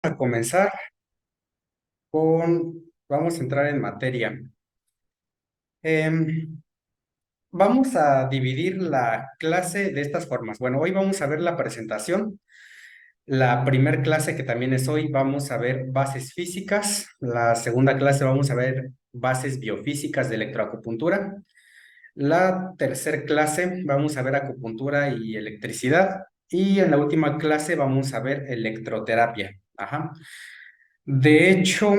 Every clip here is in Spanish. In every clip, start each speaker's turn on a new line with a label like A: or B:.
A: a comenzar vamos a entrar en materia. Em, Vamos a dividir la clase de estas formas. Bueno, hoy vamos a ver la presentación. La primer clase, que también es hoy, vamos a ver bases físicas. La segunda clase vamos a ver bases biofísicas de electroacupuntura. La tercera clase vamos a ver acupuntura y electricidad. Y en la última clase vamos a ver electroterapia. Ajá. De hecho,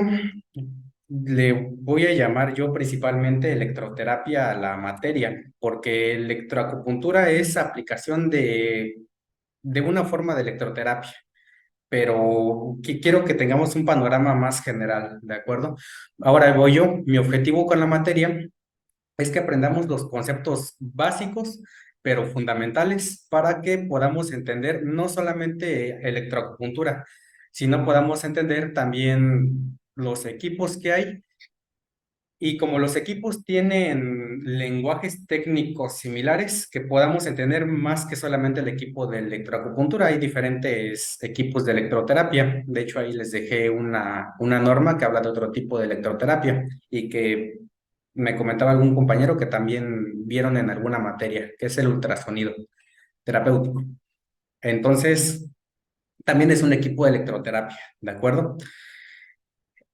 A: le voy a llamar yo principalmente electroterapia a la materia, porque electroacupuntura es aplicación de una forma de electroterapia, pero quiero que tengamos un panorama más general, ¿de acuerdo? Ahora voy yo, mi objetivo con la materia es que aprendamos los conceptos básicos, pero fundamentales para que podamos entender no solamente electroacupuntura, sino podamos entender también los equipos que hay. Y como los equipos tienen lenguajes técnicos similares, que podamos entender más que solamente el equipo de electroacupuntura. Hay diferentes equipos de electroterapia. De hecho, ahí les dejé una norma que habla de otro tipo de electroterapia y que me comentaba algún compañero que también vieron en alguna materia, que es el ultrasonido terapéutico. Entonces, también es un equipo de electroterapia, ¿de acuerdo?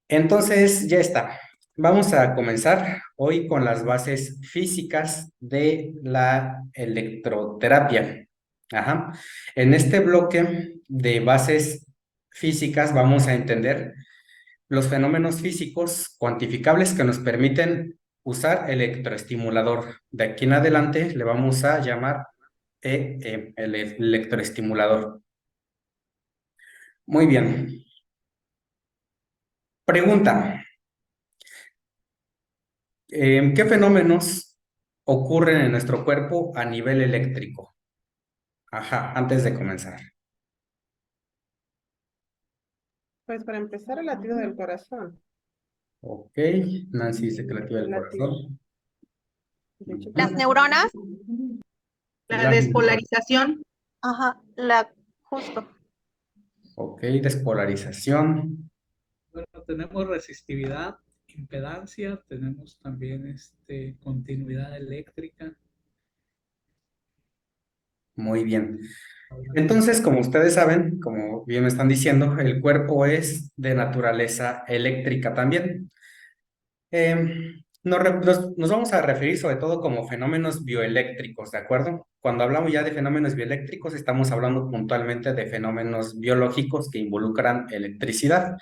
A: Entonces, ya está. Vamos a comenzar hoy con las bases físicas de la electroterapia. Ajá. En este bloque de bases físicas vamos a entender los fenómenos físicos cuantificables que nos permiten usar electroestimulador. De aquí en adelante le vamos a llamar el electroestimulador. Muy bien. Pregunta. ¿Qué fenómenos ocurren en nuestro cuerpo a nivel eléctrico? Ajá, antes de comenzar.
B: Pues para empezar, el latido del corazón.
A: Ok, Nancy dice que latido del
B: El latido.
A: corazón.
B: De hecho,
C: Las
B: pues,
C: neuronas, la
A: Las neuronas.
C: despolarización, ajá, justo.
A: Ok, despolarización.
D: Bueno, tenemos resistividad, impedancia, tenemos también continuidad eléctrica.
A: Muy bien. Entonces, como ustedes saben, como bien me están diciendo, el cuerpo es de naturaleza eléctrica también. Nos vamos a referir sobre todo como fenómenos bioeléctricos, ¿de acuerdo? Cuando hablamos ya de fenómenos bioeléctricos, estamos hablando puntualmente de fenómenos biológicos que involucran electricidad.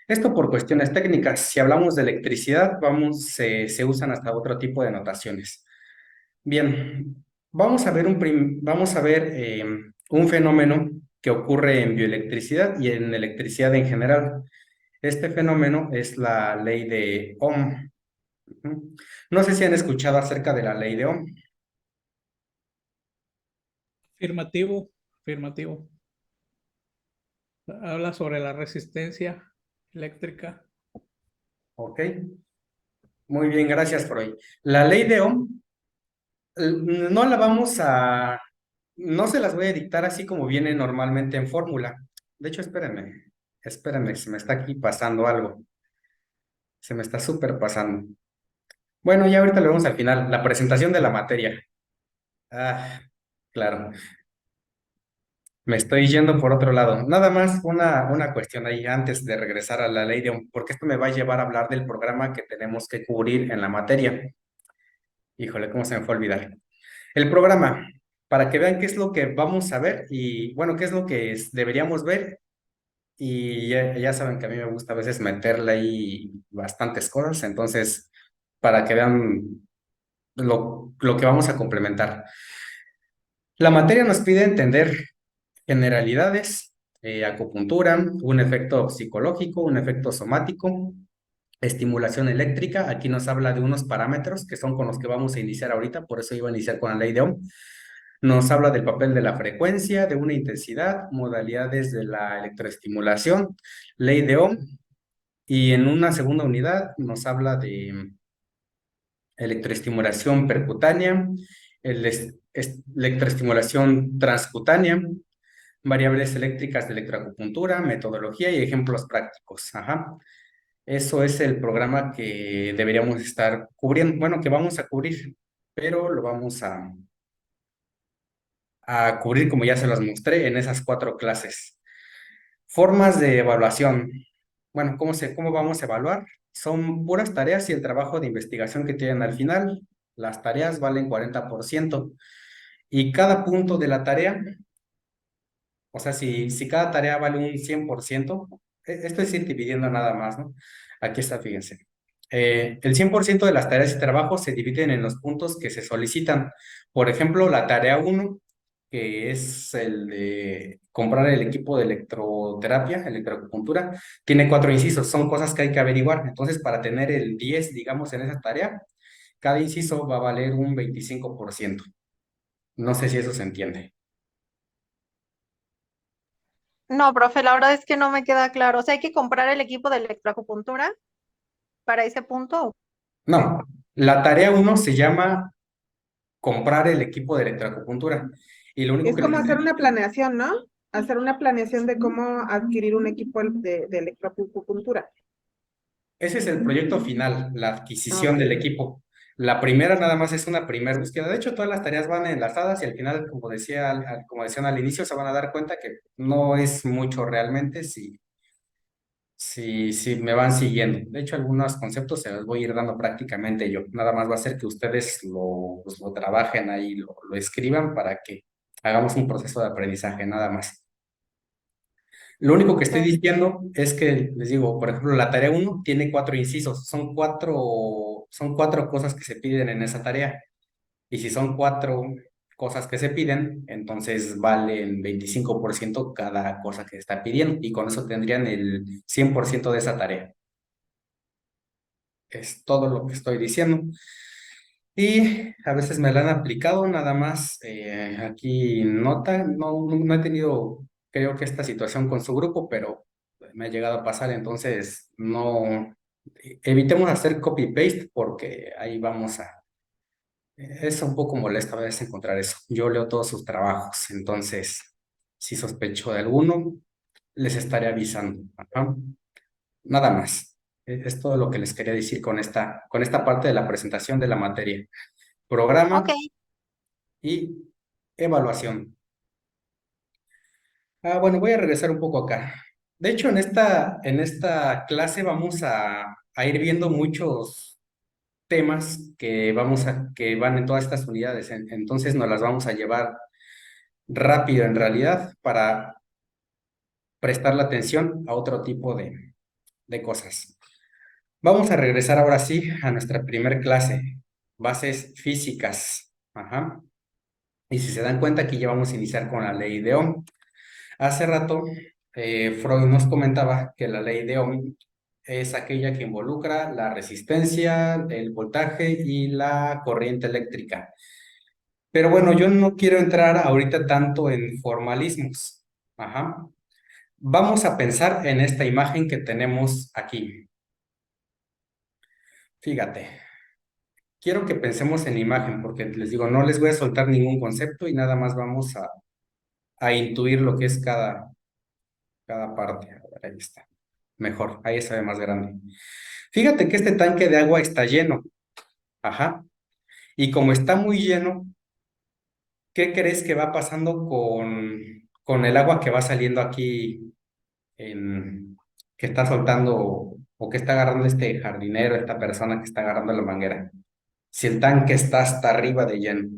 A: Esto por cuestiones técnicas. Si hablamos de electricidad, se usan hasta otro tipo de notaciones. Bien, vamos a ver un fenómeno que ocurre en bioelectricidad y en electricidad en general. Este fenómeno es la ley de Ohm. Ujú. No sé si han escuchado acerca de la ley de Ohm.
D: Afirmativo, afirmativo. Habla sobre la resistencia eléctrica.
A: Ok, muy bien, gracias por hoy. La ley de Ohm, no la vamos a, no se las voy a dictar así como viene normalmente en fórmula. De hecho, espérenme, se me está aquí pasando algo. Se me está súper pasando. Bueno, ya ahorita lo vemos al final, la presentación de la materia. Ah, claro. Me estoy yendo por otro lado. Nada más una cuestión ahí antes de regresar a la ley de Ohm, porque esto me va a llevar a hablar del programa que tenemos que cubrir en la materia. Híjole, ¿cómo se me fue a olvidar? El programa, para que vean qué es lo que vamos a ver y, bueno, qué es lo que deberíamos ver. Y ya saben que a mí me gusta a veces meterle ahí bastantes cosas, entonces, para que vean lo que vamos a complementar. La materia nos pide entender generalidades, acupuntura, un efecto psicológico, un efecto somático, estimulación eléctrica. Aquí nos habla de unos parámetros que son con los que vamos a iniciar ahorita, por eso iba a iniciar con la ley de Ohm. Nos habla del papel de la frecuencia, de una intensidad, modalidades de la electroestimulación, ley de Ohm, y en una segunda unidad nos habla de electroestimulación percutánea, electroestimulación transcutánea, variables eléctricas de electroacupuntura, metodología y ejemplos prácticos. Ajá. Eso es el programa que deberíamos estar cubriendo, bueno, que vamos a cubrir, pero lo vamos a cubrir como ya se los mostré en esas 4 clases. Formas de evaluación. Bueno, ¿cómo vamos a evaluar? Son puras tareas y el trabajo de investigación que tienen al final. Las tareas valen 40% y cada punto de la tarea, o sea, si cada tarea vale un 100%, esto es ir dividiendo nada más, ¿no? Aquí está, fíjense. El 100% de las tareas y trabajos se dividen en los puntos que se solicitan. Por ejemplo, la tarea 1, que es el de comprar el equipo de electroterapia, electroacupuntura, tiene 4 incisos, son cosas que hay que averiguar. Entonces, para tener el 10, digamos, en esa tarea, cada inciso va a valer un 25%. No sé si eso se entiende.
C: No, profe, la verdad es que no me queda claro. O sea, hay que comprar el equipo de electroacupuntura para ese punto.
A: No, la tarea 1 se llama comprar el equipo de electroacupuntura. Y lo único
B: Es
A: que les
B: como hacer
A: estoy
B: una planeación, ¿no? Hacer una planeación de cómo adquirir un equipo de electroacupuntura.
A: ese es el proyecto final, la adquisición
B: Ok.
A: del equipo. La primera nada más es una primera búsqueda. De hecho, todas las tareas van enlazadas y al final, como decía, como decían al inicio, se van a dar cuenta que no es mucho realmente si me van siguiendo. De hecho, algunos conceptos se los voy a ir dando prácticamente yo. Nada más va a ser que ustedes pues, lo trabajen ahí, lo escriban para que hagamos un proceso de aprendizaje, nada más. Lo único que estoy
C: Ok.
A: diciendo es que, les digo, por ejemplo, la tarea 1 tiene 4 incisos, son cuatro cosas que se piden en esa tarea. Y si son 4 cosas que se piden, entonces valen 25% cada cosa que se está pidiendo. Y con eso tendrían el 100% de esa tarea. Es todo lo que estoy diciendo. Y a veces me la han aplicado, nada más aquí nota, no he tenido, creo que esta situación con su grupo, pero me ha llegado a pasar, entonces no, evitemos hacer copy-paste porque ahí vamos es un poco molesto a veces encontrar eso. Yo leo todos sus trabajos, entonces si sospecho de alguno, les estaré avisando. Ajá. Nada más. Es todo lo que les quería decir con esta parte de la presentación de la materia.
C: Ok,
A: Programa y evaluación. Bueno, voy a regresar un poco acá. De hecho, en esta clase vamos a ir viendo muchos temas que van en todas estas unidades. Entonces nos las vamos a llevar rápido en realidad para prestar la atención a otro tipo de cosas. Vamos a regresar ahora sí a nuestra primer clase, bases físicas. Ajá. Y si se dan cuenta, aquí ya vamos a iniciar con la ley de Ohm. Hace rato, Freud nos comentaba que la ley de Ohm es aquella que involucra la resistencia, el voltaje y la corriente eléctrica. Pero bueno, yo no quiero entrar ahorita tanto en formalismos. Ajá. Vamos a pensar en esta imagen que tenemos aquí. Fíjate, quiero que pensemos en la imagen porque les digo, no les voy a soltar ningún concepto y nada más vamos a intuir lo que es cada parte. A ver, ahí está. Mejor, ahí se ve más grande. Fíjate que este tanque de agua está lleno. Ajá. Y como está muy lleno, ¿qué crees que va pasando con el agua que va saliendo aquí, que está soltando o que está agarrando este jardinero, esta persona que está agarrando la manguera? Si el tanque está hasta arriba de lleno.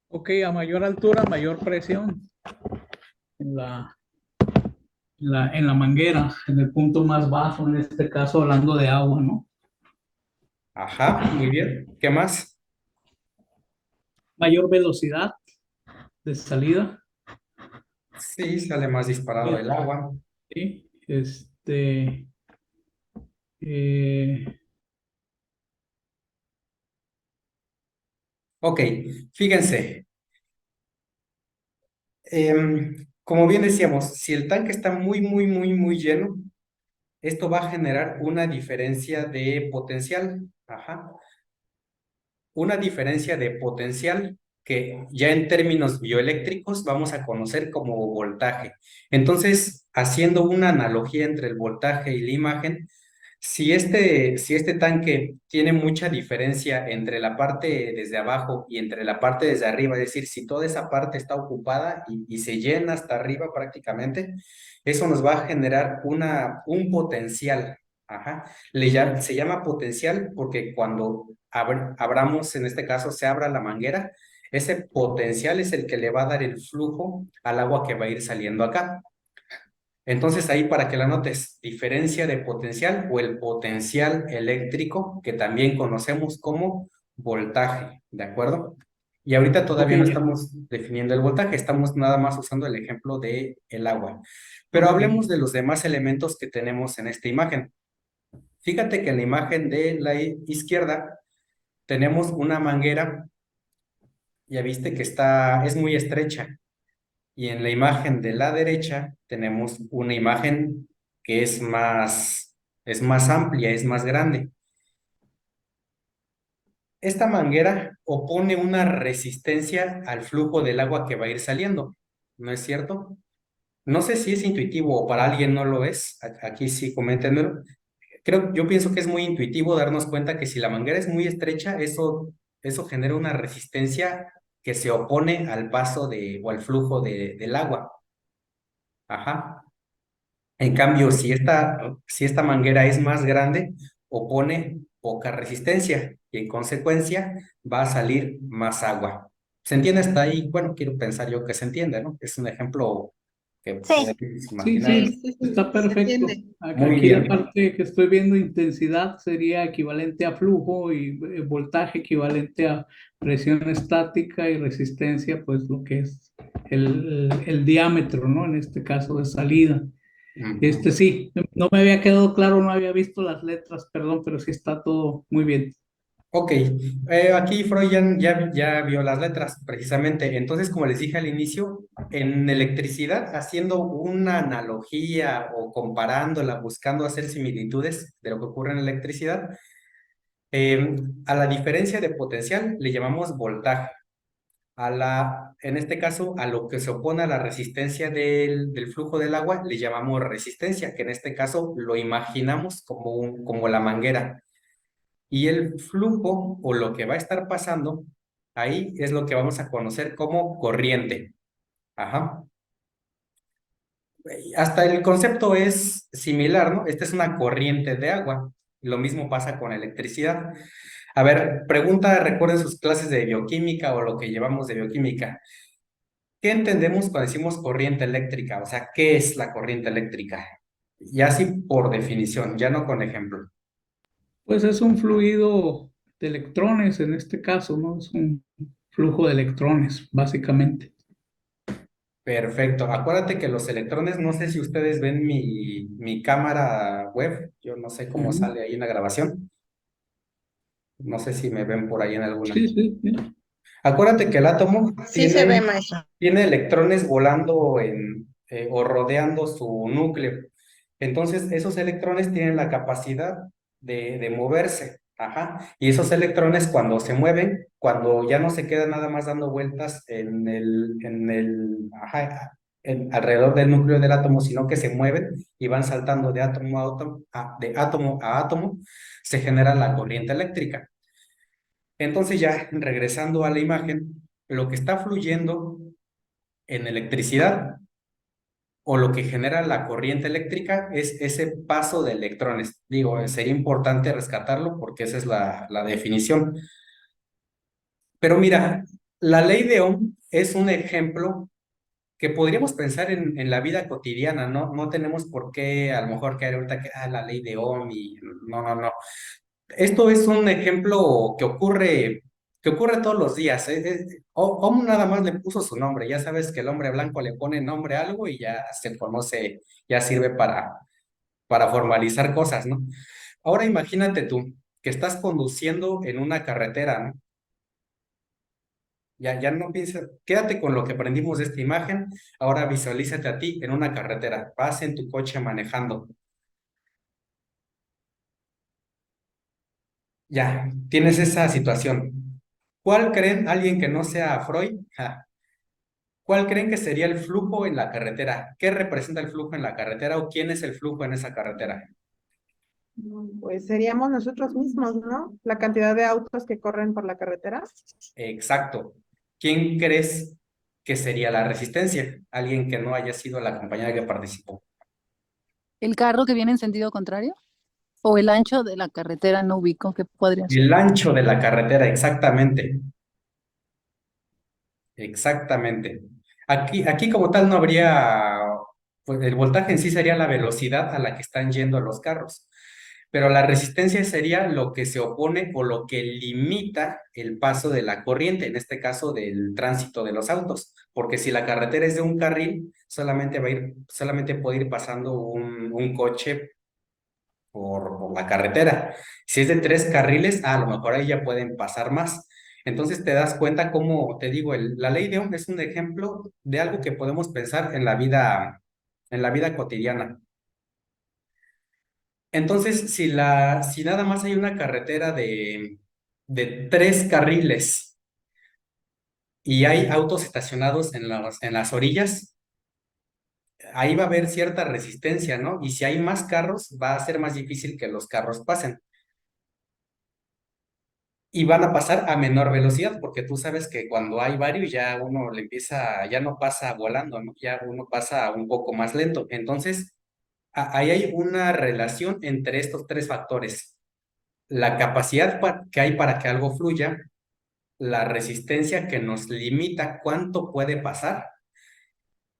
D: Ok, a mayor altura, mayor presión en la manguera, en el punto más bajo, en este caso hablando de agua, ¿no?
A: Ajá, muy bien. ¿Qué más?
D: Mayor velocidad de salida.
A: Sí, sale más disparado el agua.
D: Sí, eh,
A: Ok, fíjense. Como bien decíamos, si el tanque está muy, muy, muy, muy lleno, esto va a generar una diferencia de potencial. Ajá. Una diferencia de potencial que ya en términos bioeléctricos vamos a conocer como voltaje. Entonces, haciendo una analogía entre el voltaje y la imagen, si este tanque tiene mucha diferencia entre la parte desde abajo y entre la parte desde arriba, es decir, si toda esa parte está ocupada y se llena hasta arriba prácticamente, eso nos va a generar un potencial. Ajá. Se llama potencial porque cuando abramos, en este caso, se abra la manguera, ese potencial es el que le va a dar el flujo al agua que va a ir saliendo acá. Entonces ahí para que la notes, diferencia de potencial o el potencial eléctrico que también conocemos como voltaje, ¿de acuerdo? Y ahorita
D: Ok,
A: todavía no
D: ya.
A: estamos definiendo el voltaje, estamos nada más usando el ejemplo de el agua. Pero
D: Ok.
A: hablemos de los demás elementos que tenemos en esta imagen. Fíjate que en la imagen de la izquierda tenemos una manguera, ya viste que es muy estrecha. Y en la imagen de la derecha tenemos una imagen que es más amplia, es más grande. Esta manguera opone una resistencia al flujo del agua que va a ir saliendo, ¿no es cierto? No sé si es intuitivo o para alguien no lo es. Aquí sí, coméntenmelo. Yo pienso que es muy intuitivo darnos cuenta que si la manguera es muy estrecha, eso genera una resistencia que se opone al paso o al flujo del agua. Ajá. En cambio, si esta manguera es más grande, opone poca resistencia y en consecuencia va a salir más agua. ¿Se entiende hasta ahí? Bueno, quiero pensar yo que se entiende, ¿no? Es un ejemplo que
C: Sí,
A: podemos
D: Sí,
A: imaginar.
B: Sí,
D: sí,
B: sí, sí,
D: está
B: se
D: perfecto.
B: entiende.
A: Muy
D: Aquí la
A: bien.
D: parte que estoy viendo, intensidad, sería equivalente a flujo y voltaje equivalente a presión estática y resistencia, pues lo que es el diámetro, ¿no? En este caso de salida.
A: Ujú.
D: Sí, no me había quedado claro, no había visto las letras, perdón, pero sí está todo muy bien.
A: Ok, aquí Freud ya vio las letras precisamente. Entonces, como les dije al inicio, en electricidad, haciendo una analogía o comparándola, buscando hacer similitudes de lo que ocurre en electricidad, a la diferencia de potencial le llamamos voltaje. En este caso, a lo que se opone a la resistencia del flujo del agua le llamamos resistencia, que en este caso lo imaginamos como la manguera. Y el flujo o lo que va a estar pasando ahí es lo que vamos a conocer como corriente. Ajá. Hasta el concepto es similar, ¿no? Esta es una corriente de agua. Lo mismo pasa con electricidad. A ver, pregunta, recuerden sus clases de bioquímica o lo que llevamos de bioquímica. ¿Qué entendemos cuando decimos corriente eléctrica? O sea, ¿qué es la corriente eléctrica? Y así por definición, ya no con ejemplo.
D: Pues es un fluido de electrones en este caso, ¿no? Es un flujo de electrones, básicamente.
A: Perfecto. Acuérdate que los electrones, no sé si ustedes ven mi cámara web, yo no sé cómo
D: Ujú.
A: sale ahí en la grabación, no sé si me ven por ahí en alguna.
D: Sí, sí, sí.
A: Acuérdate que el átomo
C: sí se ve,
A: tiene,
C: maestro.
A: tiene electrones volando o rodeando su núcleo. Entonces, esos electrones tienen la capacidad de moverse. Ajá. Y esos electrones cuando se mueven, cuando ya no se quedan nada más dando vueltas alrededor del núcleo del átomo, sino que se mueven y van saltando de átomo a átomo, a átomo, se genera la corriente eléctrica. Entonces ya regresando a la imagen, lo que está fluyendo en electricidad o lo que genera la corriente eléctrica es ese paso de electrones. Digo, sería importante rescatarlo porque esa es la definición. Pero mira, la ley de Ohm es un ejemplo que podríamos pensar en la vida cotidiana, ¿no? No tenemos por qué a lo mejor caer ahorita que, la ley de Ohm y no, no, no. Esto es un ejemplo que ocurre todos los días. Ohm nada más le puso su nombre. Ya sabes que el hombre blanco le pone nombre a algo y ya se conoce, ya sirve para formalizar cosas, ¿no? Ahora imagínate tú que estás conduciendo en una carretera, ¿no? Ya no pienses, quédate con lo que aprendimos de esta imagen. Ahora visualízate a ti en una carretera. Vas en tu coche manejando. Ya, tienes esa situación. ¿Cuál creen, alguien que no sea Freud, cuál creen que sería el flujo en la carretera? ¿Qué representa el flujo en la carretera o quién es el flujo en esa carretera?
B: Pues seríamos nosotros mismos, ¿no? La cantidad de autos que corren por la carretera.
A: Exacto. ¿Quién crees que sería la resistencia? Alguien que no haya sido la compañera que participó.
E: ¿El carro que viene en sentido contrario? ¿O el ancho de la carretera? No ubico, ¿qué podría ser?
A: El ancho de la carretera, exactamente. Exactamente. Aquí como tal no habría, pues el voltaje en sí sería la velocidad a la que están yendo los carros, pero la resistencia sería lo que se opone o lo que limita el paso de la corriente, en este caso del tránsito de los autos, porque si la carretera es de un carril, solamente puede ir pasando un coche por la carretera. Si es de 3 carriles, a lo mejor ahí ya pueden pasar más. Entonces te das cuenta cómo, te digo, la ley de Ohm es un ejemplo de algo que podemos pensar en la vida cotidiana. Entonces, si nada más hay una carretera de 3 carriles y hay autos estacionados en las orillas, ahí va a haber cierta resistencia, ¿no? Y si hay más carros, va a ser más difícil que los carros pasen. Y van a pasar a menor velocidad, porque tú sabes que cuando hay varios ya uno le empieza, ya no pasa volando, ¿no? Ya uno pasa un poco más lento. Entonces, ahí hay una relación entre estos 3 factores. La capacidad que hay para que algo fluya, la resistencia que nos limita cuánto puede pasar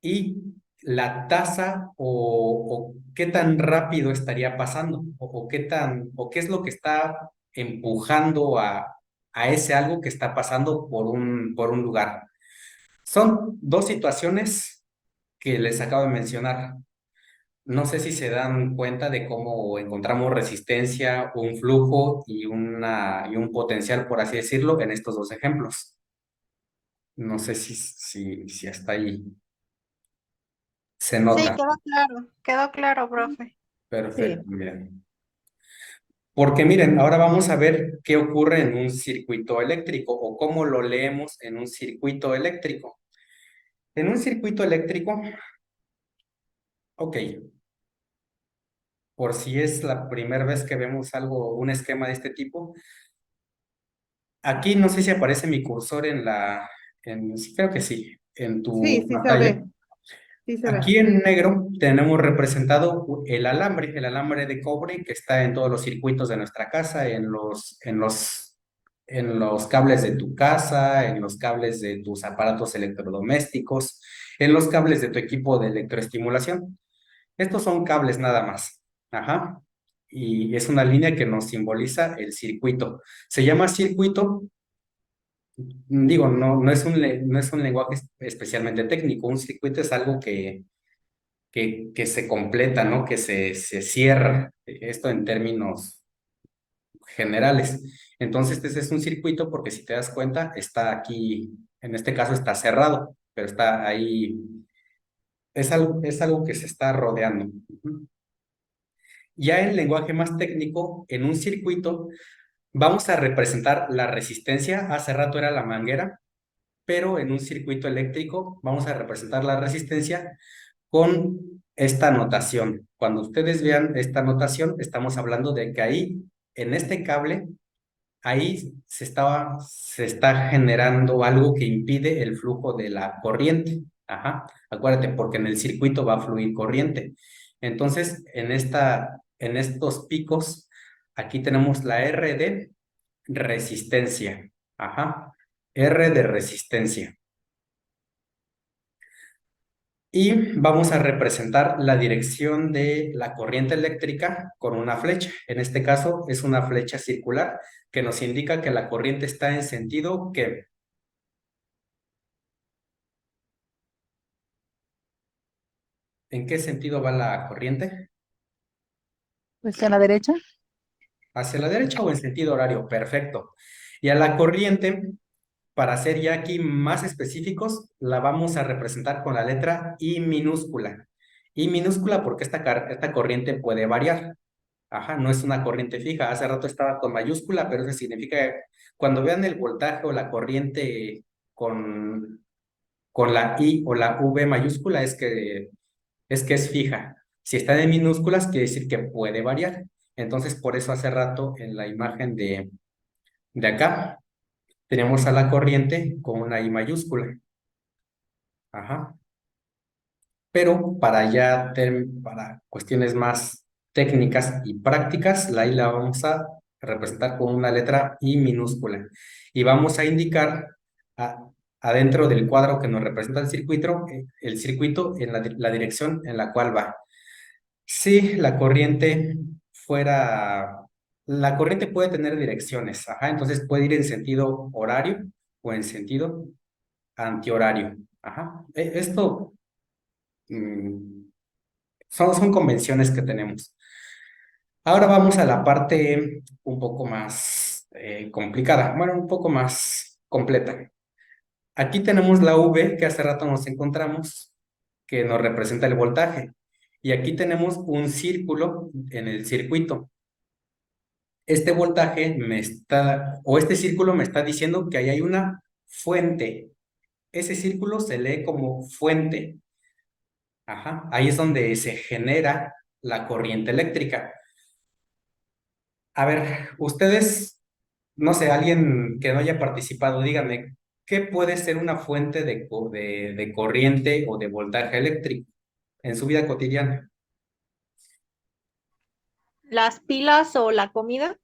A: y la tasa o qué tan rápido estaría pasando o qué es lo que está empujando a ese algo que está pasando por un lugar. Son 2 situaciones que les acabo de mencionar. No sé si se dan cuenta de cómo encontramos resistencia, un flujo y un potencial, por así decirlo, en estos 2 ejemplos. No sé si hasta ahí se
C: Sí,
A: nota.
C: quedó claro, profe.
A: Perfecto,
B: Sí.
A: miren. Porque miren, ahora vamos a ver qué ocurre en un circuito eléctrico o cómo lo leemos en un circuito eléctrico. En un circuito eléctrico, ok, por si es la primera vez que vemos un esquema de este tipo, aquí no sé si aparece mi cursor sí, creo que sí, en
B: Sí,
A: tu
B: sí se
A: pantalla.
B: ve. Sí se ve.
A: Aquí en negro tenemos representado el alambre de cobre que está en todos los circuitos de nuestra casa, en los cables de tu casa, en los cables de tus aparatos electrodomésticos, en los cables de tu equipo de electroestimulación. Estos son cables nada más. Ajá. Y es una línea que nos simboliza el circuito. Se llama circuito. Digo, no es un lenguaje especialmente técnico. Un circuito es algo que se completa, ¿no? Que se cierra. Esto en términos generales. Entonces, este es un circuito porque si te das cuenta, está aquí, en este caso está cerrado, pero está ahí, es algo que se está rodeando. Ujú. Ya en lenguaje más técnico, en un circuito, vamos a representar la resistencia. Hace rato era la manguera, pero en un circuito eléctrico vamos a representar la resistencia con esta notación. Cuando ustedes vean esta notación, estamos hablando de que ahí, en este cable, ahí se está generando algo que impide el flujo de la corriente. Ajá, acuérdate, porque en el circuito va a fluir corriente. Entonces, en estos picos, aquí tenemos la R de resistencia. Ajá, R de resistencia. Y vamos a representar la dirección de la corriente eléctrica con una flecha. En este caso es una flecha circular que nos indica que la corriente está en sentido que, ¿en qué sentido va la corriente?
E: Pues a la derecha.
A: ¿Hacia la derecha o en sentido horario? Perfecto. Y a la corriente, para ser ya aquí más específicos, la vamos a representar con la letra I minúscula. I minúscula porque esta corriente puede variar. Ajá, no es una corriente fija. Hace rato estaba con mayúscula, pero eso significa que cuando vean el voltaje o la corriente con la I o la V mayúscula es que es fija. Si está en minúsculas, quiere decir que puede variar. Entonces, por eso hace rato en la imagen de acá, tenemos a la corriente con una I mayúscula. Ajá. Pero para cuestiones más técnicas y prácticas, la I la vamos a representar con una letra I minúscula. Y vamos a indicar adentro del cuadro que nos representa el circuito en la dirección en la cual va. Si la corriente la corriente puede tener direcciones, ajá, entonces puede ir en sentido horario o en sentido antihorario. Ajá. Esto mm, son convenciones que tenemos. Ahora vamos a la parte un poco más complicada, bueno, un poco más completa. Aquí tenemos la V que hace rato nos encontramos, que nos representa el voltaje. Y aquí tenemos un círculo en el circuito. Este voltaje este círculo me está diciendo que ahí hay una fuente. Ese círculo se lee como fuente. Ajá, ahí es donde se genera la corriente eléctrica. A ver, ustedes, no sé, alguien que no haya participado, díganme, ¿qué puede ser una fuente de corriente o de voltaje eléctrico en su vida cotidiana?
C: Las pilas o la comida.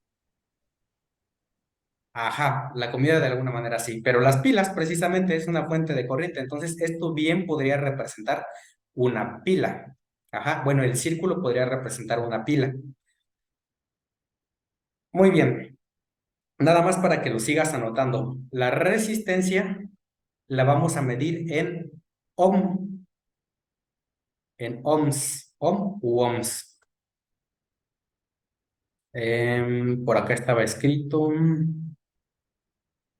A: Ajá, la comida de alguna manera sí, pero las pilas precisamente es una fuente de corriente, entonces esto bien podría representar una pila. Ajá, bueno, el círculo podría representar una pila. Muy bien, nada más para que lo sigas anotando. La resistencia la vamos a medir en ohm u ohms. Por acá estaba escrito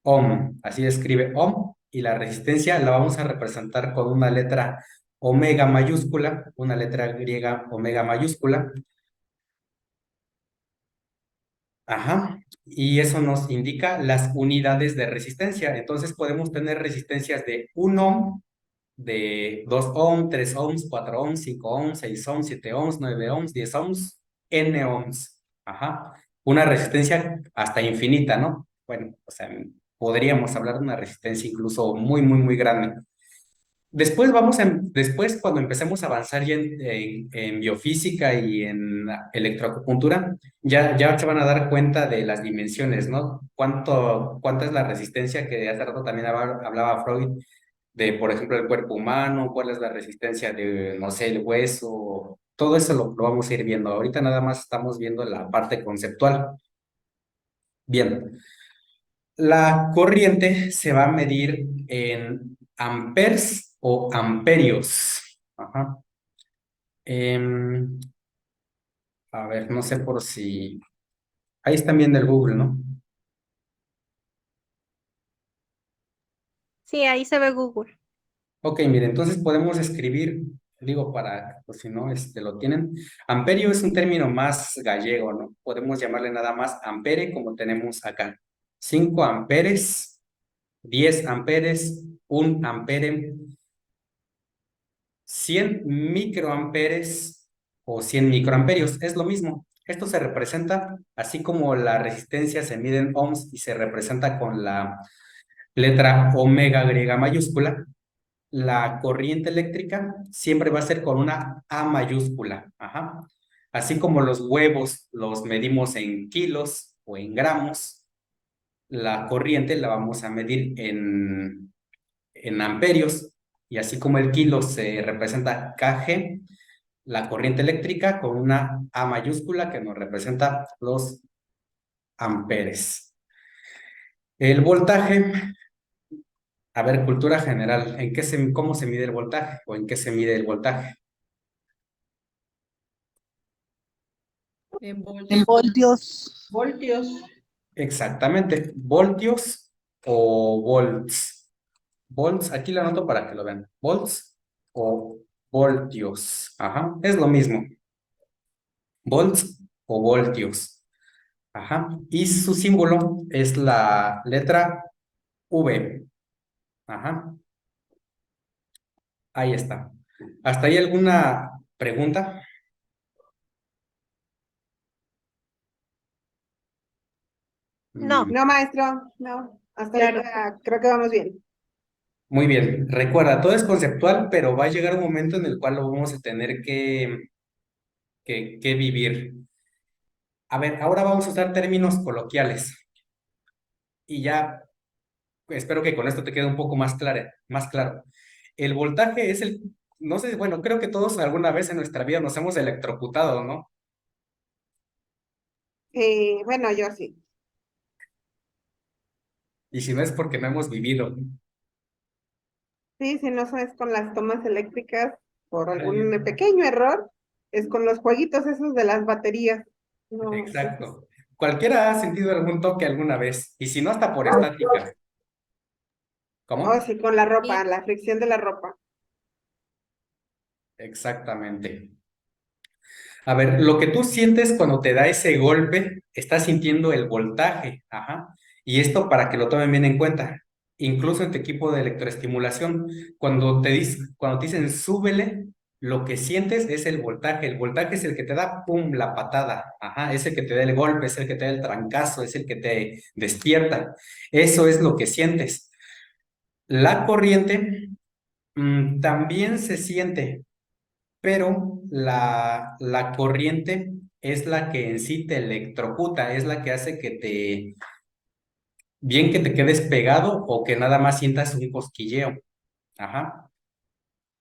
A: ohm, así escribe ohm, y la resistencia la vamos a representar con una letra omega mayúscula, una letra griega omega mayúscula. Ajá, y eso nos indica las unidades de resistencia. Entonces podemos tener resistencias de 1 ohm, de 2 ohm, 3 ohms, 4 ohms, 5 ohms, 6 ohms, 7 ohms, 9 ohms, 10 ohms, n ohms. Ajá. Una resistencia hasta infinita, ¿no? Bueno, o sea, podríamos hablar de una resistencia incluso muy, muy, muy grande. Después, cuando empecemos a avanzar ya en biofísica y en electroacupuntura, ya se van a dar cuenta de las dimensiones, ¿no? Cuánta es la resistencia que hace rato también hablaba Freud de, por ejemplo, el cuerpo humano, cuál es la resistencia de, no sé, el hueso, todo eso lo vamos a ir viendo. Ahorita nada más estamos viendo la parte conceptual. Bien, la corriente se va a medir en amperes o amperios. Ajá. Em, a ver, no sé por si... Ahí están viendo el Google, ¿no?
C: Sí, ahí se ve Google.
A: Ok, mire, entonces podemos escribir, digo, pues si no, lo tienen. Amperio es un término más gallego, ¿no? Podemos llamarle nada más ampere, como tenemos acá. 5 amperes, 10 amperes, 1 ampere, 100 microamperes o 100 microamperios, es lo mismo. Esto se representa, así como la resistencia se mide en ohms y se representa con la letra omega griega mayúscula, la corriente eléctrica siempre va a ser con una A mayúscula. Ajá. Así como los huevos los medimos en kilos o en gramos, la corriente la vamos a medir en amperios. Y así como el kilo se representa kg, la corriente eléctrica con una A mayúscula que nos representa los amperes. El voltaje, a ver, cultura general, ¿cómo se mide el voltaje o en qué se mide el voltaje?
B: En
E: En voltios.
B: voltios.
A: Exactamente, voltios o volts. Volts, aquí lo anoto para que lo vean. Volts o voltios. Ajá, es lo mismo. Volts o voltios. Ajá. Y su símbolo es la letra V. Ajá. Ahí está. ¿Hasta ahí alguna pregunta?
C: No.
B: No, maestro, no. Hasta
C: Claro.
B: ahorita creo que vamos bien.
A: Muy bien. Recuerda, todo es conceptual, pero va a llegar un momento en el cual lo vamos a tener que vivir. A ver, ahora vamos a usar términos coloquiales. Y ya espero que con esto te quede un poco más claro. El voltaje es no sé, bueno, creo que todos alguna vez en nuestra vida nos hemos electrocutado, ¿no?
B: Bueno, yo sí.
A: Y si no es porque no hemos vivido.
B: Sí, si no es con las tomas eléctricas por algún
A: Ay,
B: pequeño error, es con los jueguitos esos de las baterías. No,
A: exacto. Cualquiera ha sentido algún toque alguna vez, y si no, hasta por estática.
B: oh,
A: ¿Cómo?
B: sí, con la ropa,
C: Sí.
B: la fricción de la ropa.
A: Exactamente. A ver, lo que tú sientes cuando te da ese golpe, estás sintiendo el voltaje, ajá. Y esto para que lo tomen bien en cuenta. Incluso en tu equipo de electroestimulación, cuando te dicen súbele, lo que sientes es el voltaje. El voltaje es el que te da, pum, la patada, ajá. Es el que te da el golpe, es el que te da el trancazo, es el que te despierta. Eso es lo que sientes. La corriente, también se siente, pero la corriente es la que en sí te electrocuta, es la que hace bien que te quedes pegado o que nada más sientas un cosquilleo. Ajá.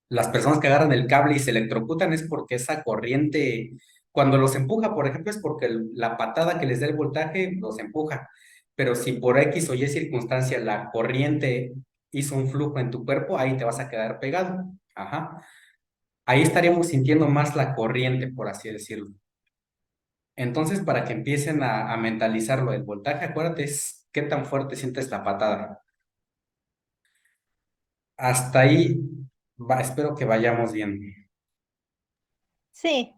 A: Las personas que agarran el cable y se electrocutan es porque esa corriente, cuando los empuja, por ejemplo, es porque la patada que les da el voltaje los empuja. Pero si por X o Y circunstancia la corriente hizo un flujo en tu cuerpo, ahí te vas a quedar pegado. Ajá. Ahí estaríamos sintiendo más la corriente, por así decirlo. Entonces, para que empiecen a mentalizar lo del voltaje, acuérdate es qué tan fuerte sientes la patada. Hasta ahí espero que vayamos bien.
C: Sí.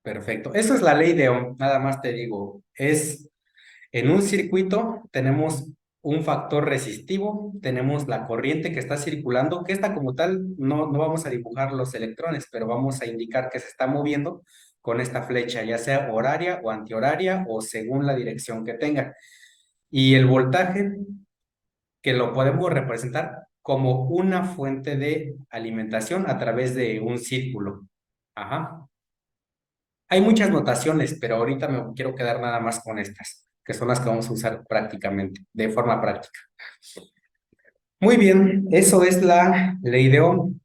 A: Perfecto. Eso es la ley de Ohm, nada más te digo. En un circuito tenemos un factor resistivo, tenemos la corriente que está circulando, que esta como tal no vamos a dibujar los electrones, pero vamos a indicar que se está moviendo con esta flecha, ya sea horaria o antihoraria o según la dirección que tenga. Y el voltaje, que lo podemos representar como una fuente de alimentación a través de un círculo. Ajá. Hay muchas notaciones, pero ahorita me quiero quedar nada más con estas, que son las que vamos a usar prácticamente, de forma práctica. Muy bien, eso es la ley de Ohm.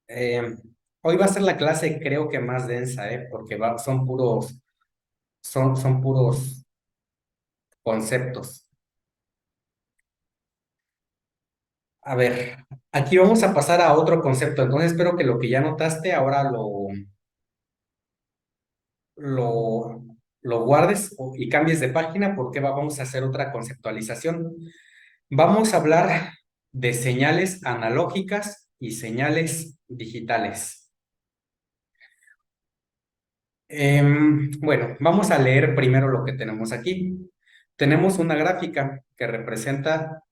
A: Eh, Hoy va a ser la clase, creo que más densa, porque son puros conceptos. A ver, aquí vamos a pasar a otro concepto. Entonces espero que lo que ya notaste ahora lo, lo guardes y cambies de página porque vamos a hacer otra conceptualización. Vamos a hablar de señales analógicas y señales digitales. Bueno, vamos a leer primero lo que tenemos aquí. Tenemos una gráfica que representa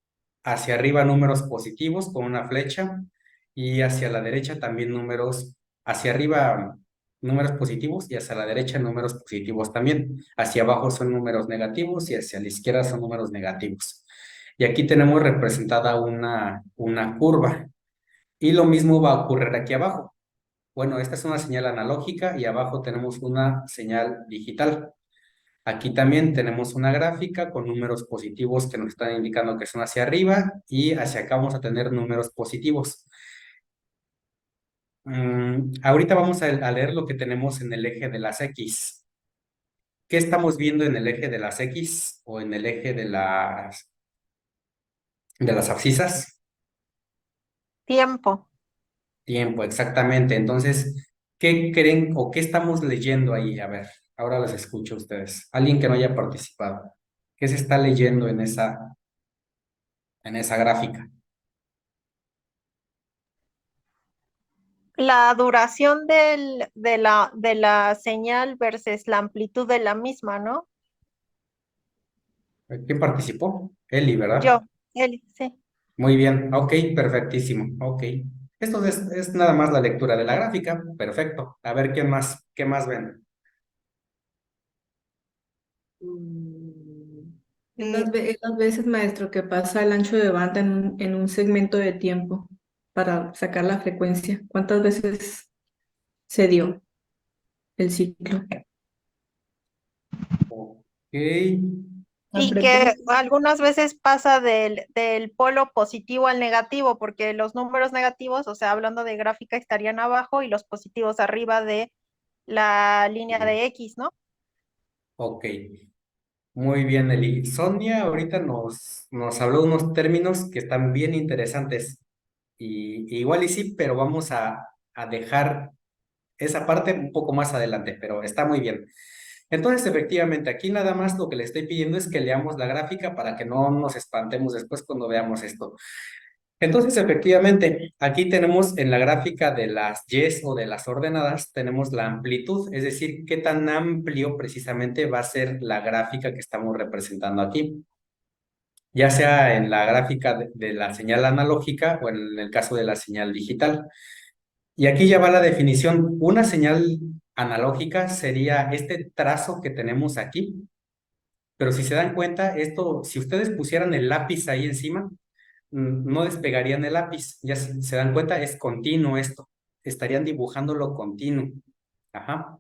A: hacia arriba números positivos con una flecha y hacia la derecha también hacia arriba números positivos y hacia la derecha números positivos también. Hacia abajo son números negativos y hacia la izquierda son números negativos. Y aquí tenemos representada una curva. Y lo mismo va a ocurrir aquí abajo. Bueno, esta es una señal analógica y abajo tenemos una señal digital. Aquí también tenemos una gráfica con números positivos que nos están indicando que son hacia arriba y hacia acá vamos a tener números positivos. Ahorita vamos a leer lo que tenemos en el eje de las X. ¿Qué estamos viendo en el eje de las X o en el eje de las abscisas?
C: Tiempo.
A: Tiempo, exactamente. Entonces, ¿qué creen o qué estamos leyendo ahí? A ver, ahora les escucho a ustedes. Alguien que no haya participado. ¿Qué se está leyendo en esa gráfica?
C: la duración de la señal versus la amplitud de la misma, ¿no?
A: ¿Quién participó? Eli, ¿verdad?
C: Yo, Eli, sí.
A: Muy bien, ok, perfectísimo, ok. Esto es nada más la lectura de la gráfica, perfecto. A ver, qué más ven?
B: Mm,
F: Es las veces, maestro, que pasa el ancho de banda en un segmento de tiempo para sacar la frecuencia. ¿Cuántas veces se dio el ciclo?
A: Ok,
F: La
C: Y que
F: frecuencia.
C: algunas veces pasa del polo positivo al negativo, porque los números negativos, o sea, hablando de gráfica, estarían abajo y los positivos arriba de la línea de X, ¿no?
A: ok. Muy bien, Eli. Sonia ahorita nos habló de unos términos que están bien interesantes. Y igual y sí, pero vamos a dejar esa parte un poco más adelante, pero está muy bien. Entonces, efectivamente, aquí nada más lo que le estoy pidiendo es que leamos la gráfica para que no nos espantemos después cuando veamos esto. Entonces, efectivamente, aquí tenemos en la gráfica de las Ys o de las ordenadas, tenemos la amplitud, es decir, qué tan amplio precisamente va a ser la gráfica que estamos representando aquí, ya sea en la gráfica de la señal analógica o en el caso de la señal digital. Y aquí ya va la definición. Una señal analógica sería este trazo que tenemos aquí, pero si se dan cuenta, esto, si ustedes pusieran el lápiz ahí encima, no despegarían el lápiz. Ya se dan cuenta, es continuo esto. Estarían dibujándolo continuo. Ajá.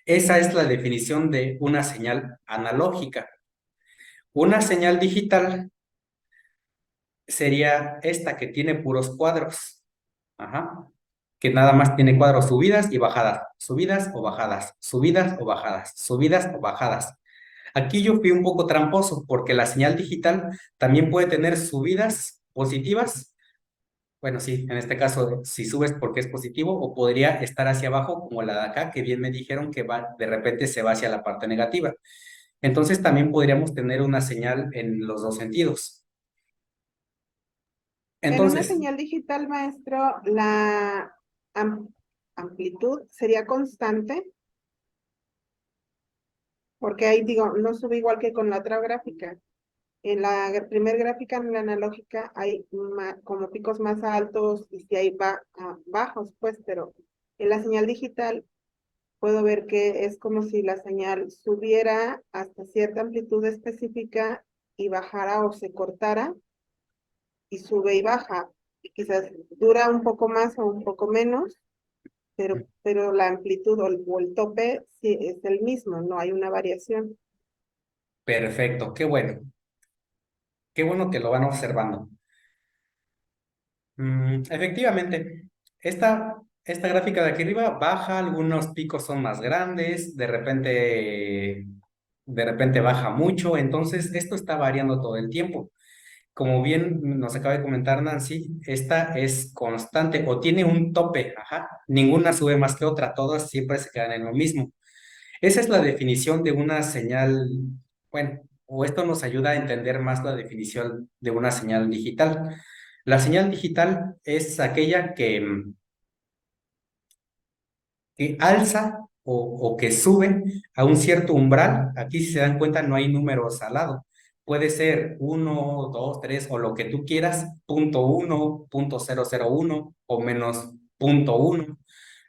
A: Esa es la definición de una señal analógica. Una señal digital sería esta que tiene puros cuadros. Ajá. Que nada más tiene cuadros subidas o bajadas, subidas o bajadas, subidas o bajadas. Aquí yo fui un poco tramposo porque la señal digital también puede tener subidas positivas. Bueno, sí, en este caso, si subes porque es positivo, o podría estar hacia abajo, como la de acá, que bien me dijeron que va, de repente se va hacia la parte negativa. Entonces también podríamos tener una señal en los dos sentidos.
B: En una
A: Entonces,
B: señal digital, maestro, la am- amplitud sería constante, porque ahí digo, no sube igual que con la otra gráfica. En la primer gráfica, en la analógica, hay como picos más altos y si hay bajos, pues, pero en la señal digital puedo ver que es como si la señal subiera hasta cierta amplitud específica y bajara o se cortara y sube y baja. Y quizás dura un poco más o un poco menos, pero la amplitud o el tope sí es el mismo, no hay una variación.
A: perfecto, qué bueno. Qué bueno que lo van observando. Efectivamente, esta gráfica de aquí arriba baja, algunos picos son más grandes, de repente baja mucho, entonces esto está variando todo el tiempo. Como bien nos acaba de comentar Nancy, esta es constante o tiene un tope, ajá, ninguna sube más que otra, todas siempre se quedan en lo mismo. Esa es la definición de una señal, bueno, o esto nos ayuda a entender más la definición de una señal digital. La señal digital es aquella que alza o que sube a un cierto umbral. Aquí, si se dan cuenta, no hay números al lado. Puede ser 1, 2, 3 o lo que tú quieras, .1, .001 o menos .1,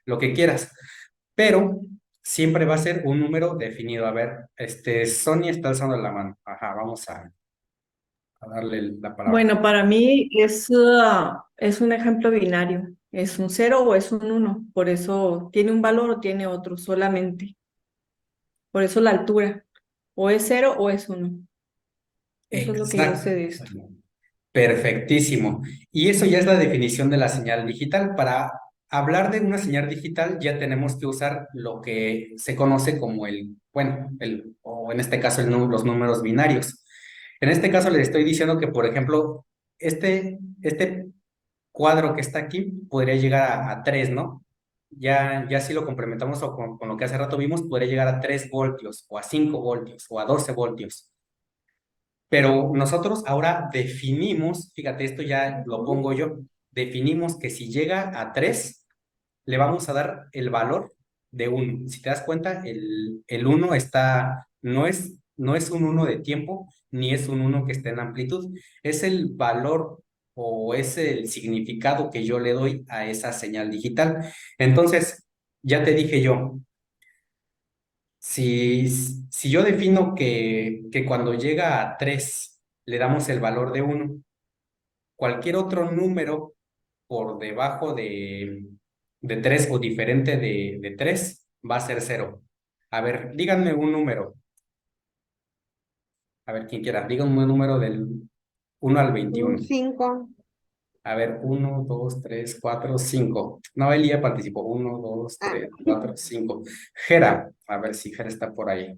A: lo que quieras. Pero siempre va a ser un número definido. A ver, Sonia está alzando la mano. Ajá, vamos a darle la palabra.
F: Bueno, para mí es un ejemplo binario. Es un 0 o es un 1. Por eso tiene un valor o tiene otro solamente. Por eso la altura. O es 0 o es 1. Eso es lo que yo
A: Exacto.
F: sé de esto.
A: Perfectísimo. Y eso ya es la definición de la señal digital. Para hablar de una señal digital ya tenemos que usar lo que se conoce como o en este caso los números binarios. En este caso les estoy diciendo que, por ejemplo, este cuadro que está aquí podría llegar a 3, ¿no? Ya si lo complementamos o con lo que hace rato vimos, podría llegar a 3 voltios o a 5 voltios o a 12 voltios. Pero nosotros ahora definimos, fíjate, esto ya lo pongo yo, definimos que si llega a 3, le vamos a dar el valor de 1. Si te das cuenta, el 1 está, no es un 1 de tiempo, ni es un 1 que esté en amplitud. Es el valor o es el significado que yo le doy a esa señal digital. Entonces, ya te dije yo, si yo defino que cuando llega a 3 le damos el valor de 1, cualquier otro número por debajo de 3 o diferente de 3 va a ser 0. A ver, díganme un número. A ver, quien quiera, díganme un número del 1 al 21.
B: Un 5.
A: A ver, 1, 2, 3, 4, 5. No, Elia participó. 1, 2,
B: Ah,
A: 3, 4, 5. Jera, a ver si Jera está por ahí.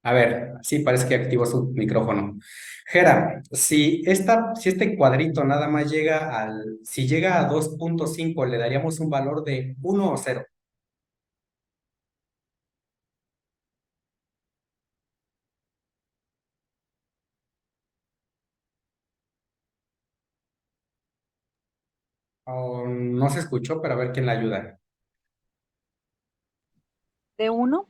A: A ver, sí, parece que activó su micrófono. Jera, si este cuadrito nada más si llega a 2.5, ¿le daríamos un valor de 1 o 0? Oh, no se escuchó, pero a ver quién la ayuda.
E: ¿De 1?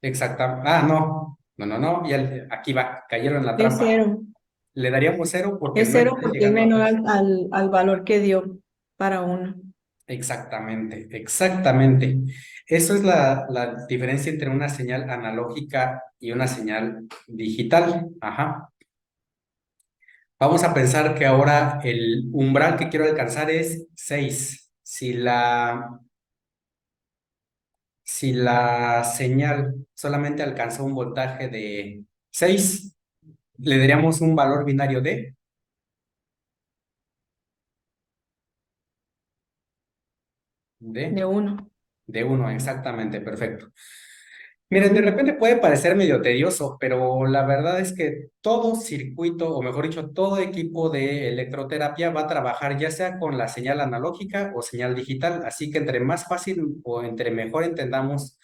A: Exacta. Ah, no. No. Y aquí va, cayeron en la
F: Es
A: trampa.
F: cero.
A: Le daríamos 0 porque
F: Es
A: no
F: cero
A: está
F: porque es
A: llegando a
F: menor
A: 3.
F: al valor que dio para 1.
A: Exactamente, exactamente. Eso es la diferencia entre una señal analógica y una señal digital. Ajá. Vamos a pensar que ahora el umbral que quiero alcanzar es 6. Si la señal solamente alcanzó un voltaje de 6, le daríamos un valor binario
F: De
A: de,
F: 1.
A: de 1, exactamente, perfecto. Miren, de repente puede parecer medio tedioso, pero la verdad es que todo circuito, o mejor dicho, todo equipo de electroterapia va a trabajar ya sea con la señal analógica o señal digital, así que entre más fácil o entre mejor entendamos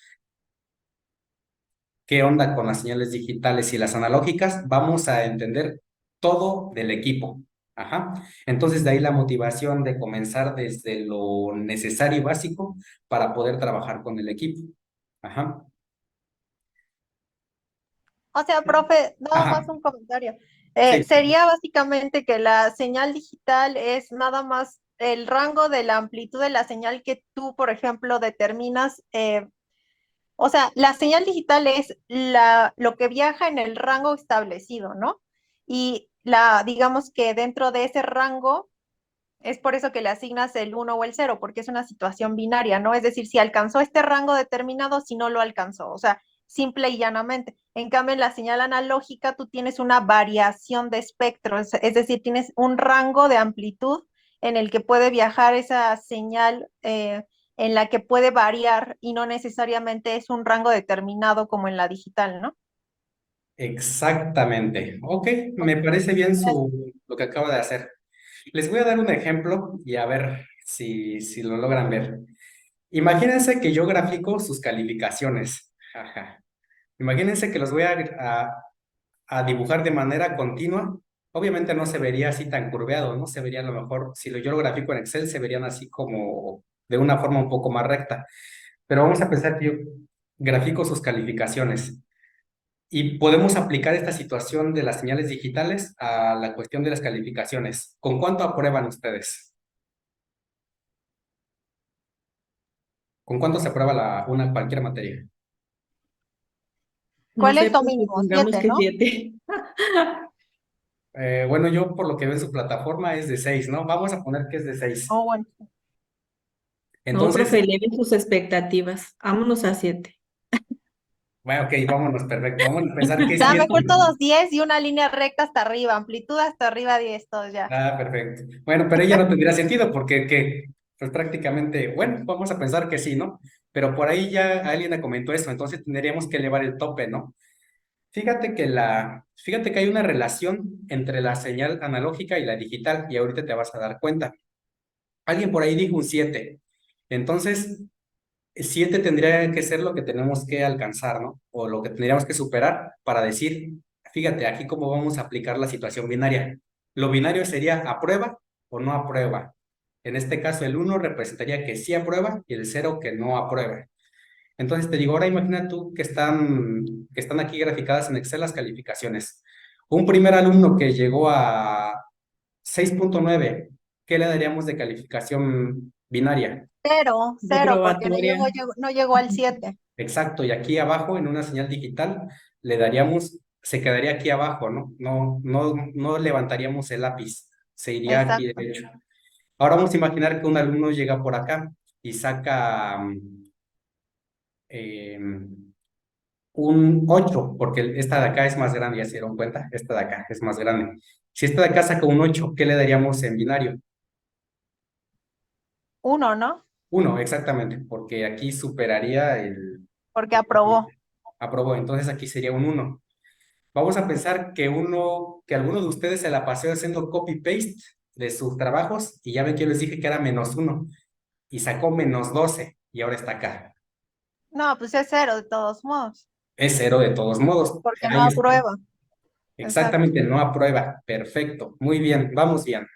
A: qué onda con las señales digitales y las analógicas, vamos a entender todo del equipo. Ajá. Entonces, de ahí la motivación de comenzar desde lo necesario y básico para poder trabajar con el equipo. Ajá.
C: O sea, profe, nada más
A: Ajá.
C: un comentario.
A: Sí.
C: Sería básicamente que la señal digital es nada más el rango de la amplitud de la señal que tú, por ejemplo, determinas. O sea, la señal digital es lo que viaja en el rango establecido, ¿no? Y digamos que dentro de ese rango es por eso que le asignas el 1 o el 0, porque es una situación binaria, ¿no? Es decir, si alcanzó este rango determinado, si no lo alcanzó, o sea, simple y llanamente. En cambio, en la señal analógica tú tienes una variación de espectro, es decir, tienes un rango de amplitud en el que puede viajar esa señal, en la que puede variar y no necesariamente es un rango determinado como en la digital, ¿no?
A: Exactamente. Ok, me parece bien lo que acaba de hacer. Les voy a dar un ejemplo y a ver si lo logran ver. Imagínense que yo grafico sus calificaciones. Ajá. Imagínense que los voy a dibujar de manera continua. Obviamente no se vería así tan curveado, ¿no? Se vería a lo mejor, si yo lo grafico en Excel, se verían así como de una forma un poco más recta. Pero vamos a pensar que yo grafico sus calificaciones. Y podemos aplicar esta situación de las señales digitales a la cuestión de las calificaciones. ¿Con cuánto aprueban ustedes? ¿Con cuánto se aprueba cualquier materia?
F: No
C: ¿Cuál
F: sé,
C: es lo
F: pues
C: mínimo?
F: supongamos
C: 7,
F: que
C: ¿no?
F: 7.
A: Bueno, yo por lo que veo en su plataforma es de 6, ¿no? Vamos a poner que es de 6.
C: Oh, bueno.
F: No,
A: Entonces,
F: profe, eleven sus expectativas. Vámonos a 7.
A: bueno, ok, vámonos, perfecto. Vamos a pensar que es
C: Da
A: 7.
C: mejor todos 10 y una línea recta hasta arriba, amplitud hasta arriba 10, todos ya.
A: Ah, perfecto. Bueno, pero ella no tendría sentido porque pues prácticamente, bueno, vamos a pensar que sí, ¿no? Pero por ahí ya alguien me comentó eso, entonces tendríamos que elevar el tope, ¿no? Fíjate que hay una relación entre la señal analógica y la digital, y ahorita te vas a dar cuenta. Alguien por ahí dijo un 7. Entonces, 7 tendría que ser lo que tenemos que alcanzar, ¿no? O lo que tendríamos que superar para decir, fíjate, aquí cómo vamos a aplicar la situación binaria. Lo binario sería aprueba o no aprueba. En este caso, el 1 representaría que sí aprueba y el 0 que no aprueba. Entonces te digo, ahora imagina tú que están aquí graficadas en Excel las calificaciones. Un primer alumno que llegó a 6.9, ¿qué le daríamos de calificación binaria?
F: De
C: Cero, porque
F: probatoria.
C: no llegó al 7.
A: Exacto, y aquí abajo en una señal digital le daríamos, se quedaría aquí abajo, ¿no? No levantaríamos el lápiz, se iría aquí
C: Exacto.
A: derecho. Ahora vamos a imaginar que un alumno llega por acá y saca un 8, porque esta de acá es más grande, ya se dieron cuenta, esta de acá es más grande. Si esta de acá saca un 8, ¿qué le daríamos en binario?
C: 1, ¿no?
A: 1, exactamente, porque aquí superaría
C: Porque aprobó.
A: aprobó, entonces aquí sería un 1. Vamos a pensar que alguno de ustedes se la pasó haciendo copy-paste de sus trabajos y ya ven que yo les dije que era -1 y sacó -12 y ahora está acá.
C: No, pues es 0 de todos modos,
A: Es 0 de todos modos.
C: porque no
A: Ahí está.
C: aprueba. Exacto.
A: Exactamente, no aprueba. Perfecto. Muy bien, vamos bien.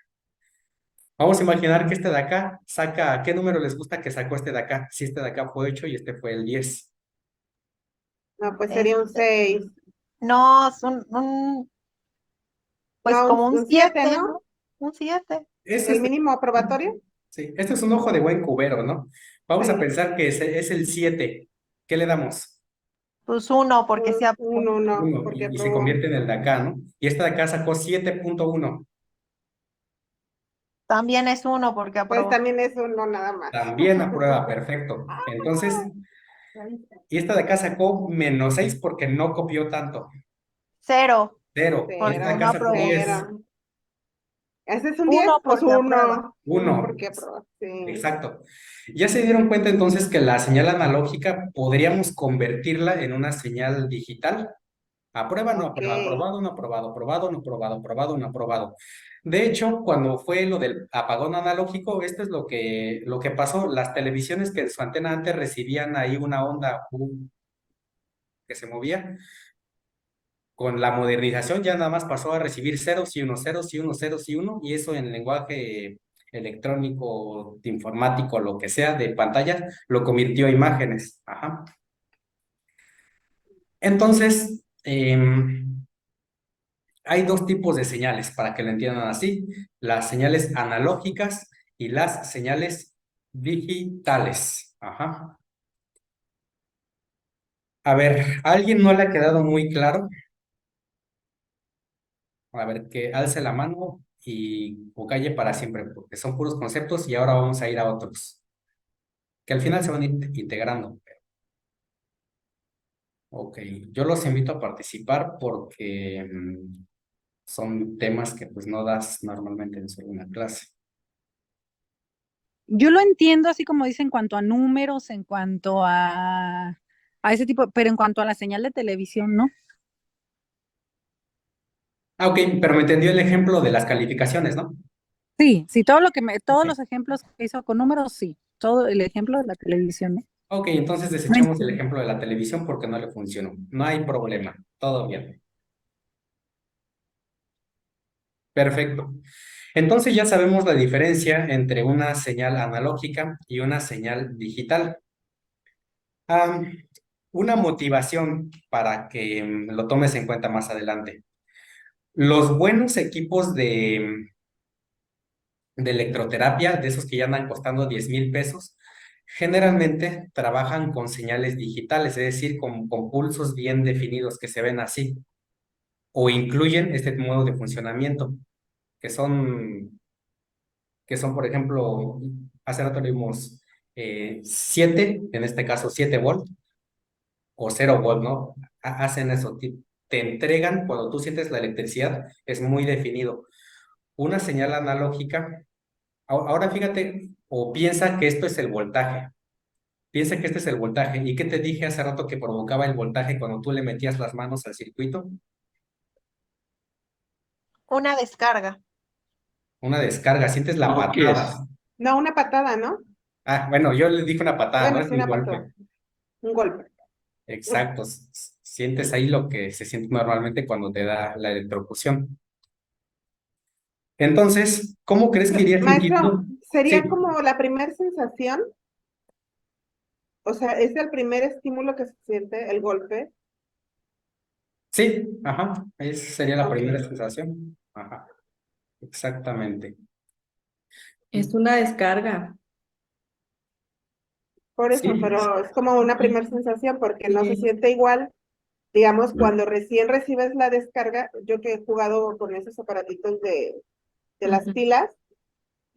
A: Vamos a imaginar que este de acá saca, ¿qué número les gusta que sacó este de acá? Si este de acá fue 8 y este fue el 10.
B: No, pues sería un
C: Este,
B: 6.
C: no, es pues
B: No,
C: como un
B: un 7,
C: 7,
B: ¿no?
C: ¿no? Un 7.
A: Ese
B: El
A: es,
B: mínimo aprobatorio.
A: sí, este es un ojo de buen cubero, ¿no? Vamos a
B: Sí.
A: pensar que es el 7. ¿Qué le damos?
C: Pues 1, porque se
B: Un
C: aprobó.
B: 1,
A: 1
B: porque
A: y se
B: aprobó.
A: convierte en el de acá, ¿no? Y este de acá sacó 7.1.
C: También es 1 porque
B: Pues
C: aprobó.
B: también es uno nada más.
A: También aprueba, perfecto. Entonces, y esta de acá sacó -6 porque no copió tanto.
C: 0,
A: 0. Y esta de
C: porque
B: Cero,
C: no
A: acá sacó
C: aprobó.
A: 10.
B: cero. ¿Ese es un 10?
C: 1
B: Pues
C: porque aprueba.
B: uno. Uno
A: 1.
B: porque aprobó. Sí.
A: Exacto. Ya se dieron cuenta entonces que la señal analógica podríamos convertirla en una señal digital. Aprueba, no
B: Ok.
A: aprueba, aprobado, no aprobado, aprobado, no aprobado, aprobado, no aprobado. De hecho, cuando fue lo del apagón analógico, esto es lo que pasó. Las televisiones que en su antena antes recibían ahí una onda que se movía, con la modernización ya nada más pasó a recibir ceros y unos, ceros y unos, ceros y uno, y eso en lenguaje electrónico, informático, lo que sea, de pantalla, lo convirtió a imágenes. Ajá. Entonces, hay dos tipos de señales, para que lo entiendan así, las señales analógicas y las señales digitales. Ajá. A ver, ¿a alguien no le ha quedado muy claro? A ver, que alce la mano y o calle para siempre, porque son puros conceptos y ahora vamos a ir a otros, que al final se van a ir integrando. Ok, yo los invito a participar porque son temas que pues no das normalmente en solo una clase.
E: Yo lo entiendo así como dice en cuanto a números, en cuanto a ese tipo, pero en cuanto a la señal de televisión, ¿no?
A: Ah, ok, pero me entendió el ejemplo de las calificaciones, ¿no?
E: Sí, sí, todos
A: Ok,
E: los ejemplos que hizo con números, sí. Todo el ejemplo de la televisión, ¿no?
A: ok, entonces
E: No
A: desechamos el
E: entiendo.
A: ejemplo de la televisión porque no le funcionó. No hay problema, todo bien. Perfecto. Entonces ya sabemos la diferencia entre una señal analógica y una señal digital. Am, una motivación para que lo tomes en cuenta más adelante. Los buenos equipos de electroterapia, de esos que ya andan costando 10,000 pesos, generalmente trabajan con señales digitales, es decir, con pulsos bien definidos que se ven así, o incluyen este modo de funcionamiento, que son, que son, por ejemplo, hace rato le vimos 7, en este caso 7 volt, o 0 volt, ¿no? Hacen eso, te entregan, cuando tú sientes la electricidad, es muy definido. Una señal analógica, ahora fíjate, o piensa que esto es el voltaje, piensa que este es el voltaje, ¿y qué te dije hace rato que provocaba el voltaje cuando tú le metías las manos al circuito?
C: Una descarga.
A: Una descarga, sientes la patada.
B: No, una patada, ¿no?
A: Ah, bueno, yo le dije una patada, no
B: Bueno,
A: es
B: sí,
A: un
B: una patada.
A: golpe.
B: Un golpe.
A: Exacto, sientes ahí lo que se siente normalmente cuando te da la electrocución. Entonces, ¿cómo crees que iría
B: Maestro,
A: sintiendo?
B: sería
A: Sí,
B: como la primera sensación, o sea, es el primer estímulo que se siente, el golpe.
A: sí, ajá, esa sería la
B: Ok.
A: primera sensación. Ajá, exactamente.
F: Es una descarga.
B: Por eso,
A: Sí,
B: pero es como una primera sensación porque no se siente igual. Digamos, cuando recién recibes la descarga, yo que he jugado con esos aparatitos de las
F: Ujú,
B: pilas,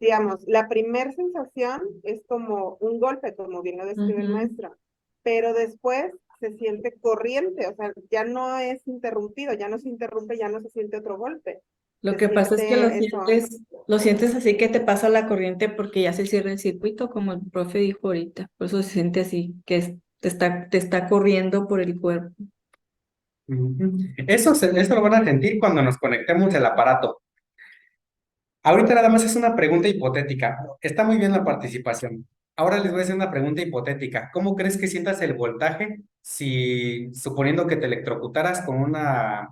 B: digamos, la primera sensación es como un golpe, como bien lo describe el
F: ujú.
B: maestro, pero después se siente corriente, o sea, ya no es interrumpido, ya no se interrumpe, ya no se siente otro golpe,
F: Lo
B: se
F: que pasa es que
B: siente eso.
F: lo sientes así que te pasa la corriente porque ya se cierra el circuito, como el profe dijo ahorita. Por eso se siente así, que te está corriendo por el cuerpo.
A: ujú. Eso lo van a sentir cuando nos conectemos el aparato. Ahorita nada más es una pregunta hipotética. Está muy bien la participación. Ahora les voy a hacer una pregunta hipotética. ¿Cómo crees que sientas el voltaje si, suponiendo que te electrocutaras con una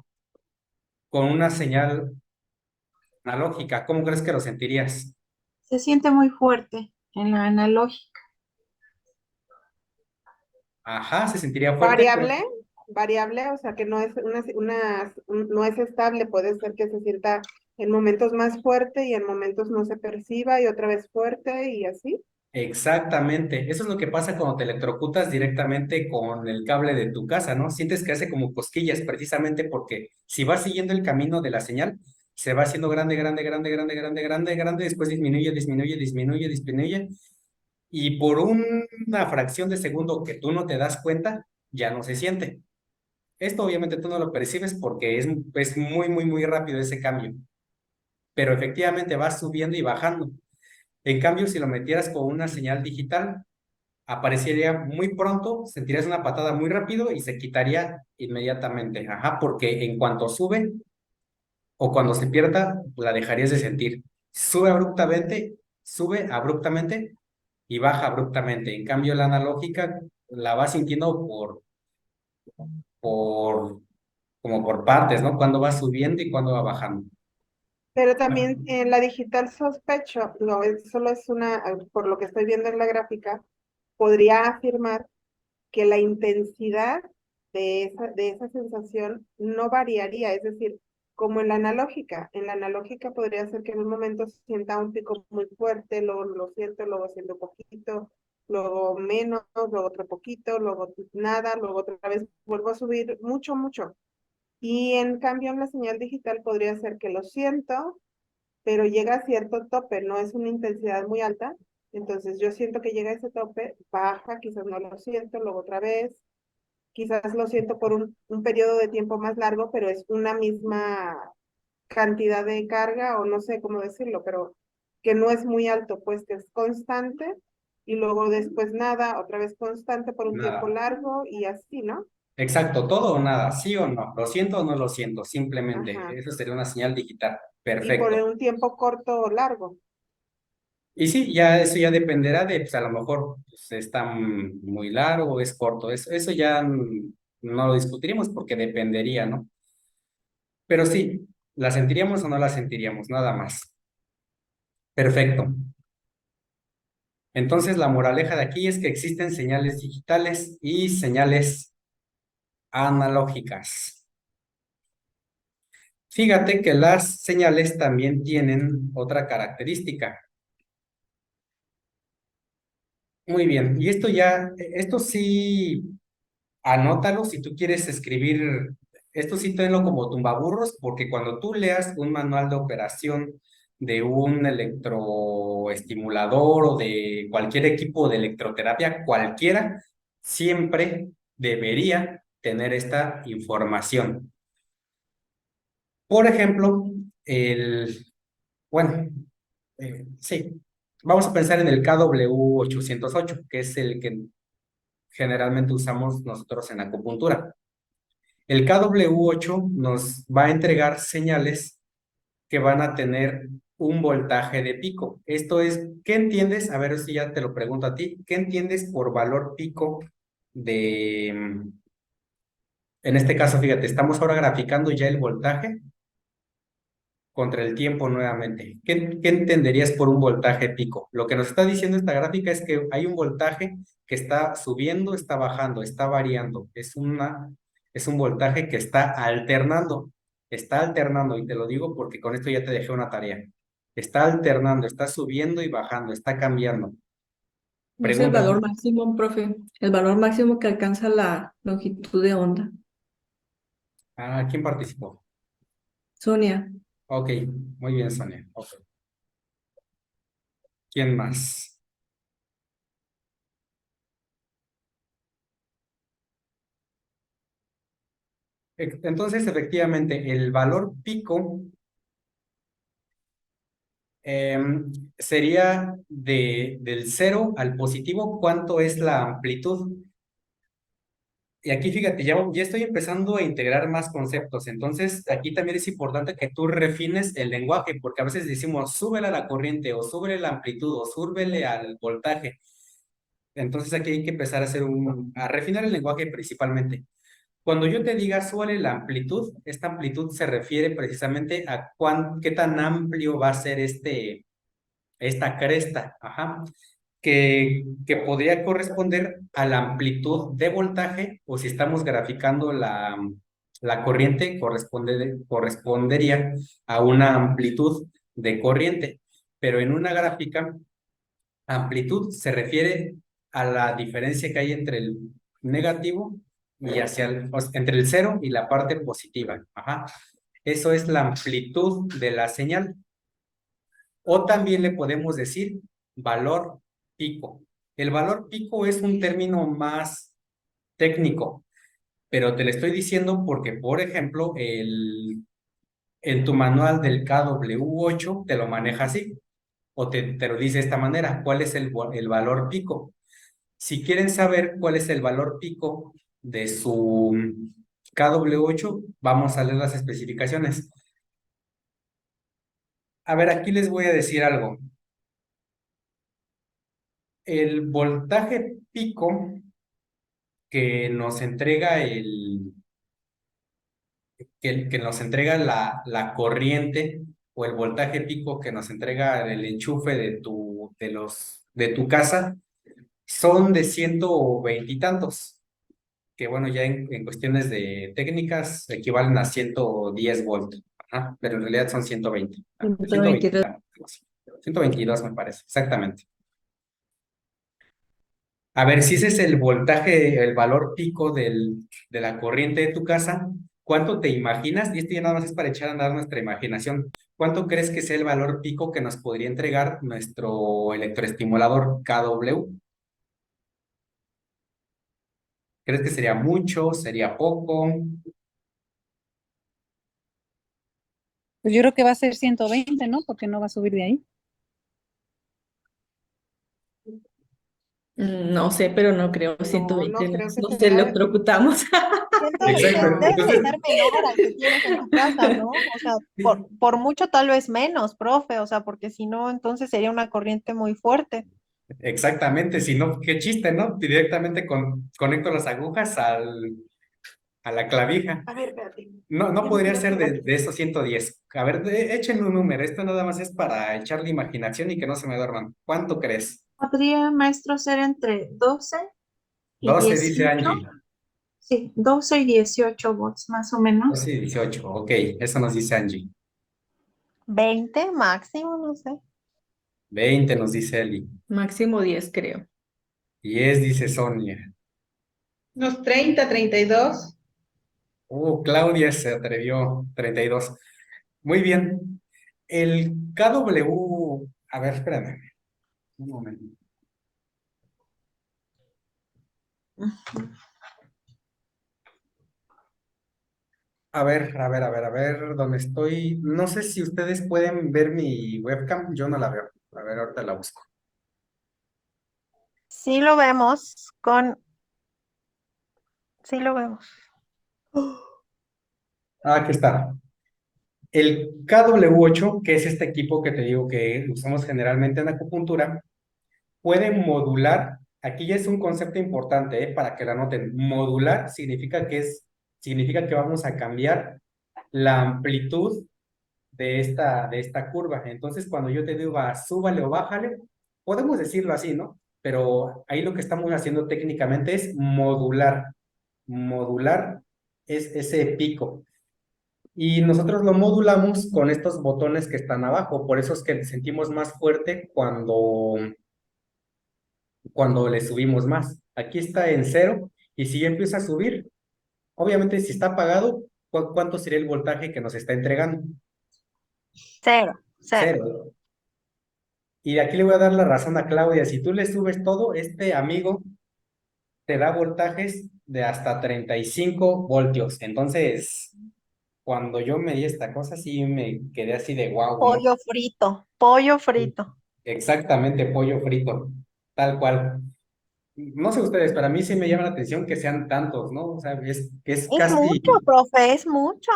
A: señal analógica? ¿Cómo crees que lo sentirías?
C: Se siente muy fuerte en la analógica.
A: Ajá, se sentiría fuerte.
B: Variable, variable, o sea, que no es no es estable, puede ser que se sienta en momentos más fuerte y en momentos no se perciba y otra vez fuerte y así.
A: Exactamente. Eso es lo que pasa cuando te electrocutas directamente con el cable de tu casa, ¿no? Sientes que hace como cosquillas precisamente porque si vas siguiendo el camino de la señal, se va haciendo grande, grande, grande, grande, grande, grande, grande, después disminuye, disminuye, disminuye, disminuye, y por una fracción de segundo que tú no te das cuenta, ya no se siente. Esto obviamente tú no lo percibes porque es muy, muy, muy rápido ese cambio, pero efectivamente va subiendo y bajando. En cambio, si lo metieras con una señal digital, aparecería muy pronto, sentirías una patada muy rápido y se quitaría inmediatamente. Ajá, porque en cuanto sube o cuando se pierda, la dejarías de sentir. Sube abruptamente y baja abruptamente. En cambio, la analógica la vas sintiendo por, como por partes, ¿no? Cuando va subiendo y cuando va bajando.
B: Pero también en la digital sospecho, no, solo es por lo que estoy viendo en la gráfica, podría afirmar que la intensidad de esa sensación no variaría, es decir, como en la analógica podría ser que en un momento sienta un pico muy fuerte, luego luego siento poquito, luego menos, luego otro poquito, luego nada, luego otra vez vuelvo a subir mucho, mucho. Y en cambio en la señal digital podría ser que lo siento, pero llega a cierto tope, no es una intensidad muy alta, entonces yo siento que llega a ese tope, baja, quizás no lo siento, luego otra vez, quizás lo siento por un periodo de tiempo más largo, pero es una misma cantidad de carga, o no sé cómo decirlo, pero que no es muy alto, pues que es constante, y luego después nada, otra vez constante por un tiempo
A: Nada.
B: largo, y así, ¿no?
A: Exacto, todo o nada, sí o no, lo siento o no lo siento, simplemente.
B: Ajá.
A: Eso sería una señal digital.
B: Y por
A: Perfecto.
B: un tiempo corto o largo.
A: Y sí, ya eso ya dependerá de, pues a lo mejor pues, está muy largo o es corto. Eso ya no lo discutiremos porque dependería, ¿no? Pero sí, ¿la sentiríamos o no la sentiríamos? Nada más. Perfecto. Entonces, la moraleja de aquí es que existen señales digitales y señales analógicas. Fíjate que las señales también tienen otra característica. Muy bien, y esto sí, anótalo si tú quieres escribir, esto sí tenlo como tumbaburros, porque cuando tú leas un manual de operación de un electroestimulador o de cualquier equipo de electroterapia, cualquiera, siempre debería tener esta información. Por ejemplo, bueno, sí, vamos a pensar en el KW808, que es el que generalmente usamos nosotros en acupuntura. El KW8 nos va a entregar señales que van a tener un voltaje de pico. Esto es, ¿qué entiendes? A ver si ya te lo pregunto a ti. ¿Qué entiendes por valor pico de, en este caso, fíjate, estamos ahora graficando ya el voltaje contra el tiempo nuevamente. ¿Qué entenderías por un voltaje pico? Lo que nos está diciendo esta gráfica es que hay un voltaje que está subiendo, está bajando, está variando. Es un voltaje que está alternando, y te lo digo porque con esto ya te dejé una tarea. Está alternando, está subiendo y bajando, está cambiando.
F: Es el
A: Pregunta.
F: valor máximo, profe, el valor máximo que alcanza la longitud de onda.
A: ¿Quién participó?
F: Sonia,
A: Ok, muy bien, Sonia. Ok. ¿Quién más? Entonces, efectivamente, el valor pico sería del 0 al positivo. ¿Cuánto es la amplitud? Y aquí fíjate, ya estoy empezando a integrar más conceptos. Entonces, aquí también es importante que tú refines el lenguaje, porque a veces decimos, súbele a la corriente, o súbele la amplitud, o súbele al voltaje. Entonces, aquí hay que empezar a refinar el lenguaje principalmente. Cuando yo te diga súbele la amplitud, esta amplitud se refiere precisamente a qué tan amplio va a ser esta cresta, que podría corresponder a la amplitud de voltaje, o si estamos graficando la corriente, correspondería a una amplitud de corriente. Pero en una gráfica, amplitud se refiere a la diferencia que hay entre el negativo y entre el cero y la parte positiva. Eso es la amplitud de la señal. O también le podemos decir valor pico. El valor pico es un término más técnico, pero te lo estoy diciendo porque, por ejemplo, en tu manual del KW8 te lo maneja así, o te lo dice de esta manera. ¿Cuál es el valor pico? Si quieren saber cuál es el valor pico de su KW8, vamos a leer las especificaciones. A ver, aquí les voy a decir algo. El voltaje pico que nos entrega que nos entrega la corriente, o el voltaje pico que nos entrega el enchufe de tu casa, son de 120 y tantos, que bueno, ya en cuestiones de técnicas equivalen a 110 volts, pero en realidad son 120.
F: 122.
A: 122 me parece, exactamente. A ver, si ese es el voltaje, el valor pico de la corriente de tu casa, ¿cuánto te imaginas? Y esto ya nada más es para echar a andar nuestra imaginación. ¿Cuánto crees que sea el valor pico que nos podría entregar nuestro electroestimulador KW? ¿Crees que sería mucho? ¿Sería poco?
E: Pues yo creo que va a ser 120, ¿no? Porque no va a subir de ahí.
F: No sé, pero no creo
B: No,
F: 120,
B: no creo que
F: nos
B: sea.
F: electrocutamos.
C: 120
A: Exacto.
C: debe de
A: Entonces,
C: ser menor al que tienes en tu casa, ¿no? O sea, por mucho tal vez menos, profe, o sea, porque si no, entonces sería una corriente muy fuerte.
A: exactamente, si no, qué chiste, ¿no? Directamente conecto las agujas a la clavija.
B: A ver, espérate.
A: No
B: Ya me
A: podría ser
B: tiraste el
A: de esos 110. A ver, échenle un número. Esto nada más es para echarle imaginación y que no se me duerman. ¿Cuánto crees?
G: Podría, maestro, ser entre 12 y
A: 12, dice
G: 18.
A: Angie.
G: Sí, 12 y 18 volts más o menos.
A: 12 y 18. Ok, eso nos dice Angie.
C: 20 máximo, no sé.
A: 20 nos dice Eli.
F: Máximo 10, creo.
A: 10 dice Sonia.
B: Unos 30, 32.
A: Claudia se atrevió. 32. Muy bien. El KW. A ver, espérame. Un momento. A ver, ¿dónde estoy? No sé si ustedes pueden ver mi webcam, yo no la veo. A ver, ahorita la busco.
C: Sí lo vemos sí lo vemos.
A: Aquí está. El KW8, que es este equipo que te digo que usamos generalmente en acupuntura, puede modular. Aquí ya es un concepto importante, para que la noten. Modular significa que vamos a cambiar la amplitud de esta curva. Entonces, cuando yo te digo súbale o bájale, podemos decirlo así, ¿no? Pero ahí lo que estamos haciendo técnicamente es modular. Modular es ese pico. Y nosotros lo modulamos con estos botones que están abajo. Por eso es que sentimos más fuerte cuando le subimos más. Aquí está en cero. Y si yo empiezo a subir, obviamente si está apagado, ¿cuánto sería el voltaje que nos está entregando?
C: Cero.
A: Cero. Y aquí le voy a dar la razón a Claudia. Si tú le subes todo, este amigo te da voltajes de hasta 35 voltios. Entonces, cuando yo medí esta cosa, sí me quedé así de wow, ¿no?
C: Pollo frito.
A: Exactamente, pollo frito, tal cual. No sé ustedes, pero a mí sí me llama la atención que sean tantos, ¿no? O sea, es
C: Es
A: casi...
C: mucho, profe, es mucho.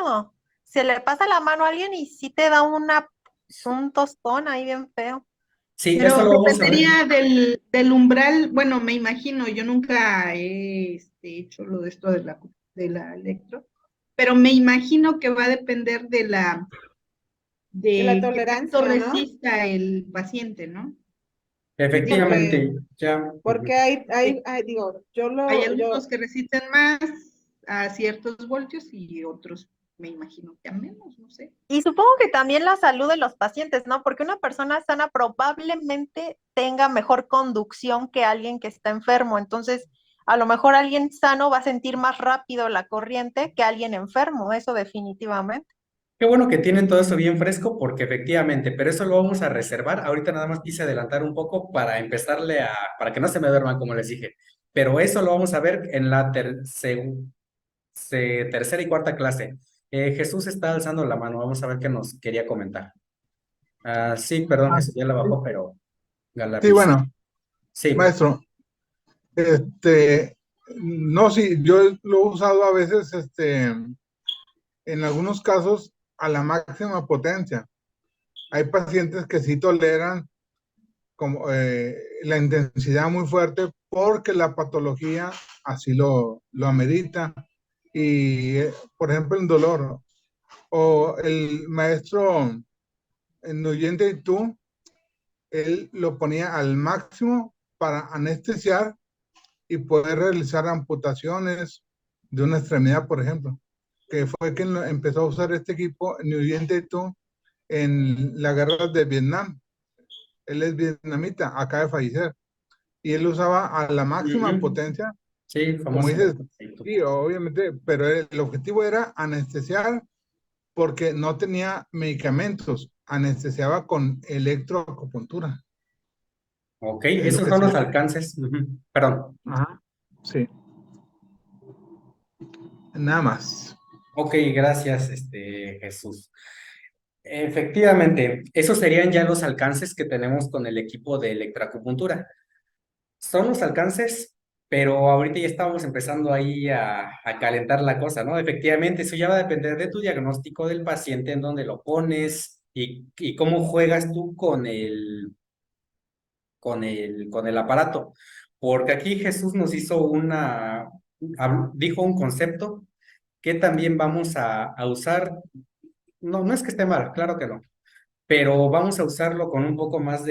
C: Se le pasa la mano a alguien y sí te da un tostón ahí bien feo.
A: Sí, eso
H: Pero
A: lo vamos a ver.
H: dependería del umbral, bueno, me imagino, yo nunca he hecho lo de esto de la electro, pero me imagino que va a depender
B: De la
H: de qué tanto
B: tolerancia, ¿no?
H: resista el paciente, ¿no?
B: Sí, porque,
A: Efectivamente, ya.
B: porque digo,
H: Hay
B: yo,
H: algunos que resisten más a ciertos voltios y otros me imagino que a menos, no sé.
C: Y supongo que también la salud de los pacientes, ¿no? Porque una persona sana probablemente tenga mejor conducción que alguien que está enfermo. Entonces, a lo mejor alguien sano va a sentir más rápido la corriente que alguien enfermo, eso definitivamente.
A: Qué bueno que tienen todo eso bien fresco, porque efectivamente, pero eso lo vamos a reservar. Ahorita nada más quise adelantar un poco para empezarle para que no se me duerman, como les dije. Pero eso lo vamos a ver en la tercera y cuarta clase. Jesús está alzando la mano, vamos a ver qué nos quería comentar. Sí, perdón,
I: Ah,
A: Jesús, ya la bajó, pero
I: sí,
A: Galaviz.
I: bueno,
A: Sí,
I: maestro, no, sí, yo lo he usado a veces, en algunos casos a la máxima potencia. Hay pacientes que sí toleran como, la intensidad muy fuerte porque la patología así lo amerita. Y, por ejemplo, el dolor o el maestro Nuyente y tú, él lo ponía al máximo para anestesiar y poder realizar amputaciones de una extremidad, por ejemplo, que fue quien empezó a usar este equipo, Nguyen Thi Tu, en la guerra de Vietnam. Él es vietnamita, acaba de fallecer, y él usaba a la máxima
A: ujú,
I: potencia,
A: sí,
I: como
A: famoso.
I: dices, sí, obviamente, pero el objetivo era anestesiar porque no tenía medicamentos, anestesiaba con electroacupuntura,
A: Ok,
I: es lo
A: esos
I: que
A: son
I: se
A: los
I: llama.
A: alcances. Ujú, perdón.
I: Ajá, sí, nada más.
A: Ok, gracias, Jesús. Efectivamente, esos serían ya los alcances que tenemos con el equipo de electroacupuntura. Son los alcances, pero ahorita ya estamos empezando ahí a calentar la cosa, ¿no? Efectivamente, eso ya va a depender de tu diagnóstico del paciente, en dónde lo pones y cómo juegas tú con el aparato. Porque aquí Jesús nos hizo dijo un concepto que también vamos a usar. No, no es que esté mal, claro que no, pero vamos a usarlo con un poco más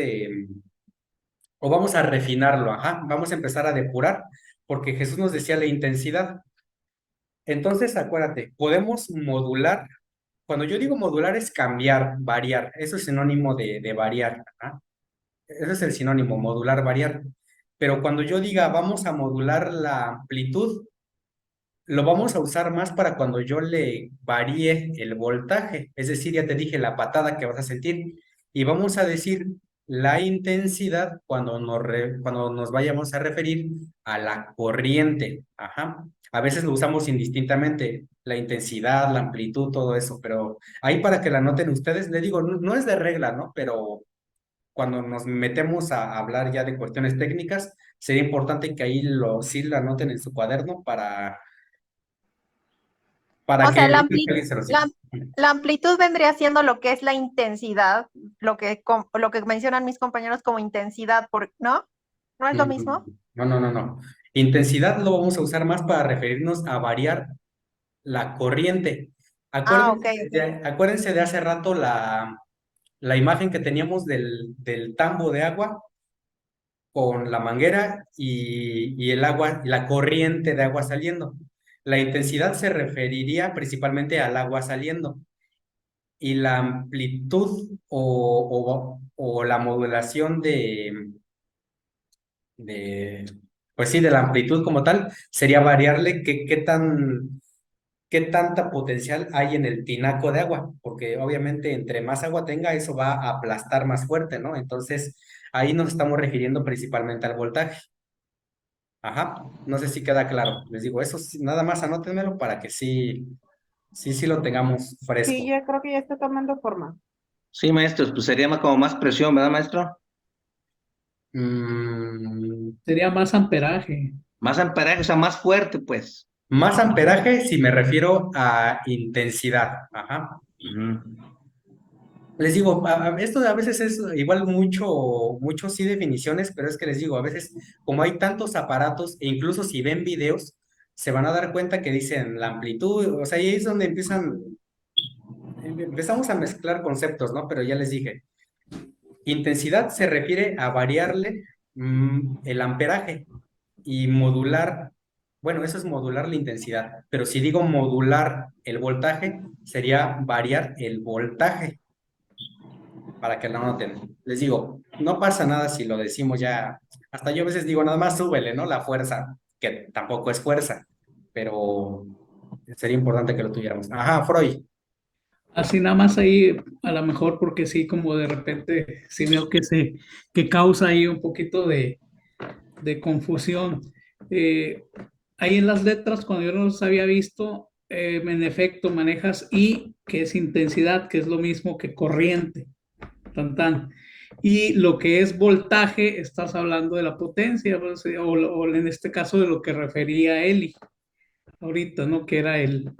A: o vamos a refinarlo, ajá, vamos a empezar a depurar, porque Jesús nos decía la intensidad. Entonces, acuérdate, podemos modular. Cuando yo digo modular es cambiar, variar, eso es sinónimo de variar, ajá. Ese es el sinónimo, modular, variar. Pero cuando yo diga vamos a modular la amplitud, lo vamos a usar más para cuando yo le varíe el voltaje, es decir, ya te dije la patada que vas a sentir, y vamos a decir la intensidad cuando nos vayamos a referir a la corriente. Ajá. A veces lo usamos indistintamente, la intensidad, la amplitud, todo eso, pero ahí para que la noten ustedes, le digo, no, no es de regla, ¿no? Pero cuando nos metemos a hablar ya de cuestiones técnicas, sería importante que ahí sí la anoten en su cuaderno para
C: O sea,
A: que alguien se los diga.
C: la amplitud vendría siendo lo que es la intensidad, lo que mencionan mis compañeros como intensidad, ¿no? ¿No es lo mismo?
A: No, no, no, no. Intensidad lo vamos a usar más para referirnos a variar la corriente.
C: Ok, ok.
A: Acuérdense de hace rato la imagen que teníamos del tambo de agua con la manguera y el agua, la corriente de agua saliendo. La intensidad se referiría principalmente al agua saliendo y la amplitud o la modulación de, pues sí, de la amplitud como tal, sería variarle qué tanta potencial hay en el tinaco de agua, porque obviamente entre más agua tenga, eso va a aplastar más fuerte, ¿no? Entonces, ahí nos estamos refiriendo principalmente al voltaje. Ajá, no sé si queda claro. Les digo, eso sí, nada más anótenmelo para que sí lo tengamos
B: Sí,
A: fresco.
B: yo creo que ya está tomando forma.
J: Sí, maestros, pues sería más como más presión, ¿verdad, maestro?
A: Mm,
D: Sería más amperaje.
J: Más amperaje, o sea, más fuerte, pues.
A: más amperaje si me refiero a intensidad. Ajá.
J: Ujú.
A: Les digo, esto a veces es igual mucho sí definiciones, pero es que les digo, a veces como hay tantos aparatos, e incluso si ven videos, se van a dar cuenta que dicen la amplitud, o sea, ahí es donde empezamos a mezclar conceptos, ¿no? Pero ya les dije, intensidad se refiere a variarle el amperaje y modular, bueno, eso es modular la intensidad, pero si digo modular el voltaje, sería variar el voltaje, para que lo noten. Les digo, no pasa nada si lo decimos ya, hasta yo a veces digo, nada más súbele, ¿no? La fuerza, que tampoco es fuerza, pero sería importante que lo tuviéramos. Ajá, Freud.
D: Así nada más ahí, a lo mejor porque sí, como de repente, sí veo que causa ahí un poquito de confusión. Eh, Ahí en las letras, cuando yo no los había visto, en efecto manejas I, que es intensidad, que es lo mismo que corriente, tan tan. Y lo que es voltaje, estás hablando de la potencia, pues, o en este caso de lo que refería Eli ahorita, ¿no? Que era el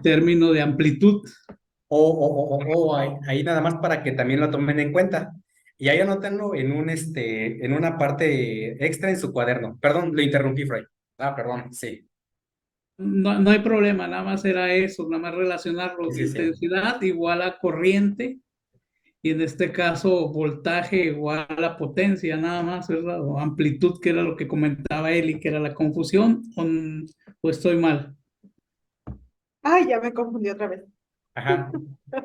D: término de amplitud.
A: Ahí nada más para que también lo tomen en cuenta. Y ahí anótenlo en una parte extra en su cuaderno. Perdón, lo interrumpí, Freud. Ah, perdón, sí.
D: No, no hay problema, nada más era eso, nada más relacionarlo,
A: Sí, sí, sí.
D: intensidad igual a corriente y en este caso voltaje igual a potencia, nada más, ¿verdad? O amplitud, que era lo que comentaba Eli, que era la confusión, o estoy mal.
B: Ay, ya me confundí otra vez.
A: Ajá.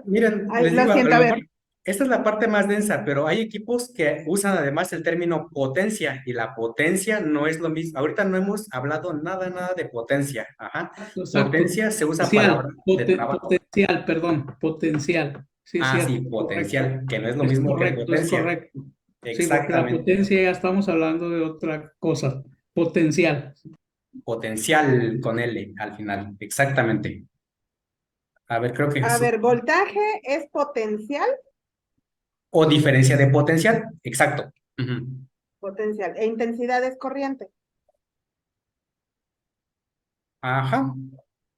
A: Miren,
B: Ay,
A: les
B: lo
A: digo, a
B: siento, a
A: lo
B: ver.
A: mejor esta es la parte más densa, pero hay equipos que usan además el término potencia y la potencia no es lo mismo. Ahorita no hemos hablado nada de potencia. Ajá.
D: Exacto,
A: Potencia se usa
D: potencial,
A: palabra de trabajo.
D: potencial, perdón, potencial, sí, es
A: Ah, sí,
D: cierto, correcto,
A: potencial, que no es lo mismo que
D: es
A: potencia.
D: correcto. Sí, porque la
A: Exactamente.
D: potencia ya estamos hablando de otra cosa, potencial.
A: Potencial con L al final. Exactamente. A ver, creo que
B: A
A: Jesús.
B: ver, voltaje es potencial,
A: O diferencia de potencial. Exacto. Ujú.
B: potencial, e intensidad es corriente.
A: Ajá.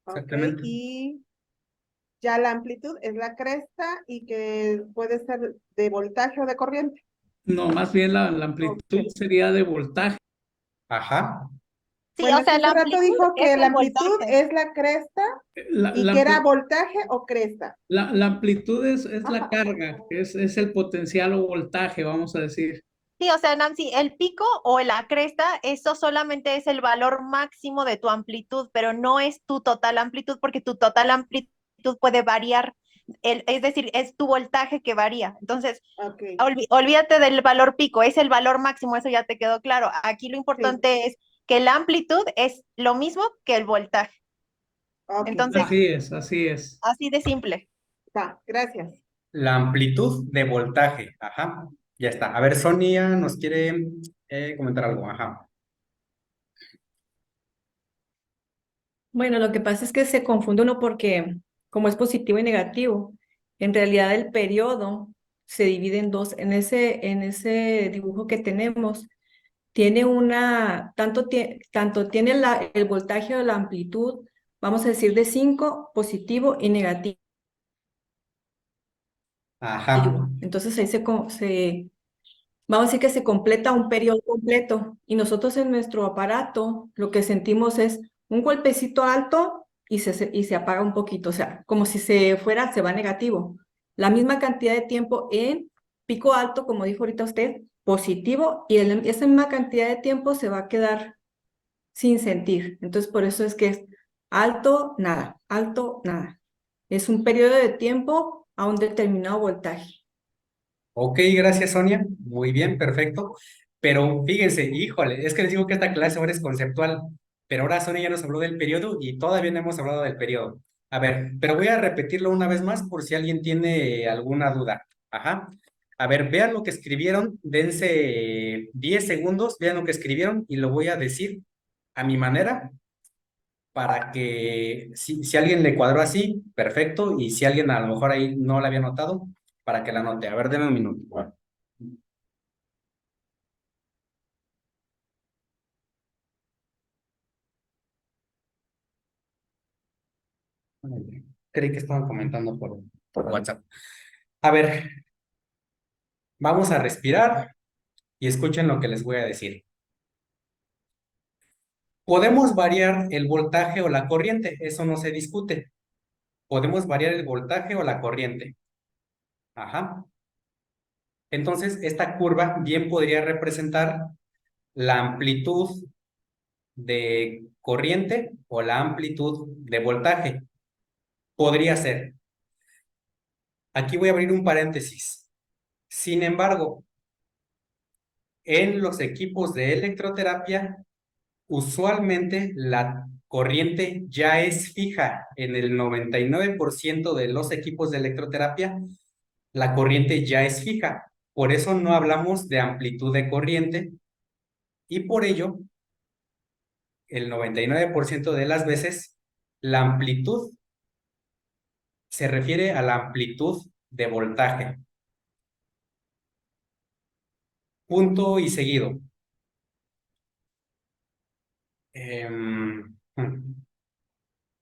B: Ok,
A: Exactamente.
B: y ya la amplitud es la cresta y que puede ser de voltaje o de corriente.
D: No, más bien la amplitud
B: Ok.
D: sería de voltaje.
A: Ajá.
C: Sí,
B: Bueno,
C: o
B: es que
C: sea, la
B: hace rato
C: amplitud
B: dijo
C: es
B: que la
C: el
B: amplitud
C: voltaje.
B: es la cresta
D: La,
B: y
D: la
B: que era
D: ampli-
B: voltaje o cresta.
D: la amplitud es la
B: Ajá.
D: carga, es el potencial o voltaje, vamos a decir.
C: Sí, o sea, Nancy, el pico o la cresta, eso solamente es el valor máximo de tu amplitud, pero no es tu total amplitud, porque tu total amplitud puede variar. Es decir, es tu voltaje que varía. Entonces,
B: Ok,
C: olvídate del valor pico, es el valor máximo, eso ya te quedó claro. Aquí lo
B: sí,
C: importante es que la amplitud es lo mismo que el voltaje.
B: ok,
C: Entonces,
B: va,
D: Así es, así es.
C: así de simple.
B: va, gracias.
A: La amplitud de voltaje. Ajá. Ya está. A ver, Sonia nos quiere comentar algo. Ajá.
F: Bueno, lo que pasa es que se confunde uno porque como es positivo y negativo, en realidad el periodo se divide en dos. En ese dibujo que tenemos, tiene tanto tiene el voltaje o la amplitud, vamos a decir, de 5, positivo y negativo.
A: Ajá.
F: Entonces ahí vamos a decir que se completa un periodo completo y nosotros en nuestro aparato lo que sentimos es un golpecito alto y se apaga un poquito, o sea, como si se va negativo. La misma cantidad de tiempo en pico alto, como dijo ahorita usted, positivo, y esa misma cantidad de tiempo se va a quedar sin sentir. Entonces, por eso es que es alto, nada, alto, nada. Es un periodo de tiempo a un determinado voltaje.
A: Ok, gracias, Sonia. Muy bien, perfecto. Pero fíjense, híjole, es que les digo que esta clase ahora es conceptual, pero ahora Sonia ya nos habló del periodo y todavía no hemos hablado del periodo. A ver, pero voy a repetirlo una vez más por si alguien tiene alguna duda. Ajá. A ver, vean lo que escribieron, dense 10 segundos, vean lo que escribieron y lo voy a decir a mi manera para que si alguien le cuadró así, perfecto, y si alguien a lo mejor ahí no la había notado, para que la note. A ver, denme un minuto. Creí que estaban comentando por WhatsApp. A ver, vamos a respirar y escuchen lo que les voy a decir. Podemos variar el voltaje o la corriente, eso no se discute. Podemos variar el voltaje o la corriente. Ajá. Entonces, esta curva bien podría representar la amplitud de corriente o la amplitud de voltaje. Podría ser. Aquí voy a abrir un paréntesis. Sin embargo, en los equipos de electroterapia, usualmente la corriente ya es fija. En el 99% de los equipos de electroterapia, la corriente ya es fija. Por eso no hablamos de amplitud de corriente y por ello, el 99% de las veces, la amplitud se refiere a la amplitud de voltaje. Punto y seguido.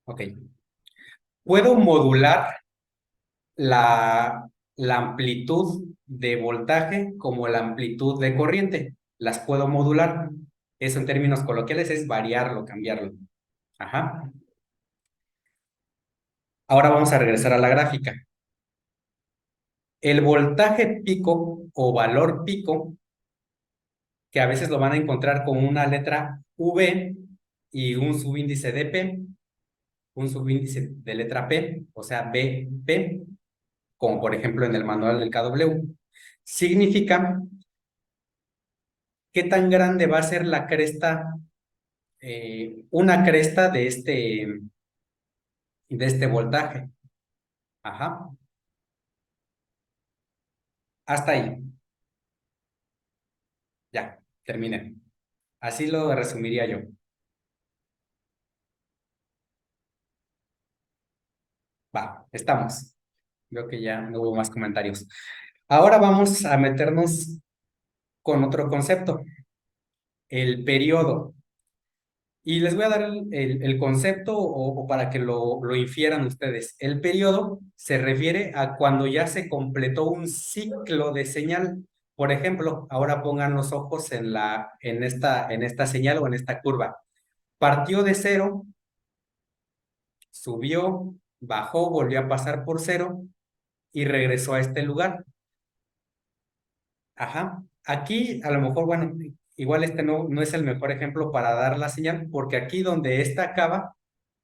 A: Ok. Puedo modular la amplitud de voltaje como la amplitud de corriente. Las puedo modular. Eso en términos coloquiales es variarlo, cambiarlo. Ajá. Ahora vamos a regresar a la gráfica. El voltaje pico o valor pico, que a veces lo van a encontrar con una letra V y un subíndice de P, un subíndice de letra P, o sea, BP, como por ejemplo en el manual del KW, significa qué tan grande va a ser la cresta, una cresta de este voltaje. Ajá. Hasta ahí. Ya, terminé. Así lo resumiría yo. Va, estamos. Creo que ya no hubo más comentarios. Ahora vamos a meternos con otro concepto, el periodo. Y les voy a dar el concepto o para que lo infieran ustedes. El periodo se refiere a cuando ya se completó un ciclo de señal. Por ejemplo, ahora pongan los ojos en esta señal o en esta curva. Partió de 0, subió, bajó, volvió a pasar por 0 y regresó a este lugar. Ajá. Aquí, a lo mejor, bueno, igual este no es el mejor ejemplo para dar la señal, porque aquí donde esta acaba,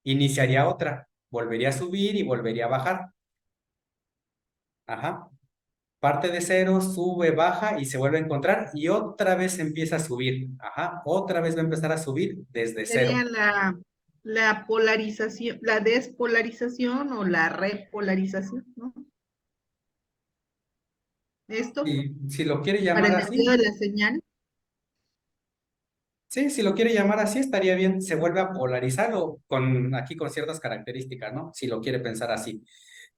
A: iniciaría otra. Volvería a subir y volvería a bajar. Ajá. Parte de 0, sube, baja y se vuelve a encontrar y otra vez empieza a subir. Ajá. Otra vez va a empezar a subir desde 0.
H: Sería la polarización, la despolarización o la repolarización, ¿no? Esto,
A: Y si lo quiere
H: para
A: llamar
H: el
A: así,
H: sentido de la señal.
A: sí, si lo quiere llamar así, estaría bien. Se vuelve a polarizar o aquí con ciertas características, ¿no? Si lo quiere pensar así.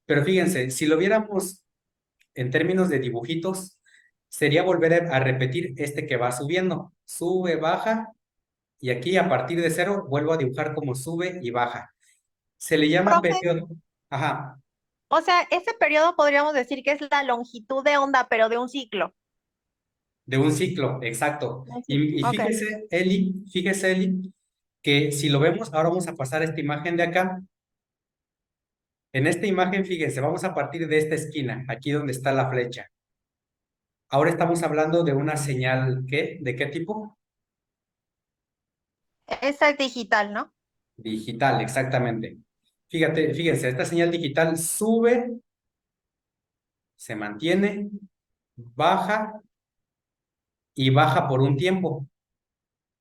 A: Pero fíjense, si lo viéramos en términos de dibujitos, sería volver a repetir este que va subiendo. Sube, baja, y aquí a partir de 0 vuelvo a dibujar como sube y baja. Se le llama
C: Profe,
A: periodo. Ajá,
C: o sea, ese periodo podríamos decir que es la longitud de onda, pero de un ciclo.
A: de un ciclo, exacto. Y
C: Ok.
A: fíjese, Eli, que si lo vemos, ahora vamos a pasar esta imagen de acá, En esta imagen, fíjense, vamos a partir de esta esquina, aquí donde está la flecha. Ahora estamos hablando de una señal, ¿qué? ¿De qué tipo?
C: Esa es digital, ¿no?
A: Digital, exactamente. Fíjense, esta señal digital sube, se mantiene, baja y baja por un tiempo.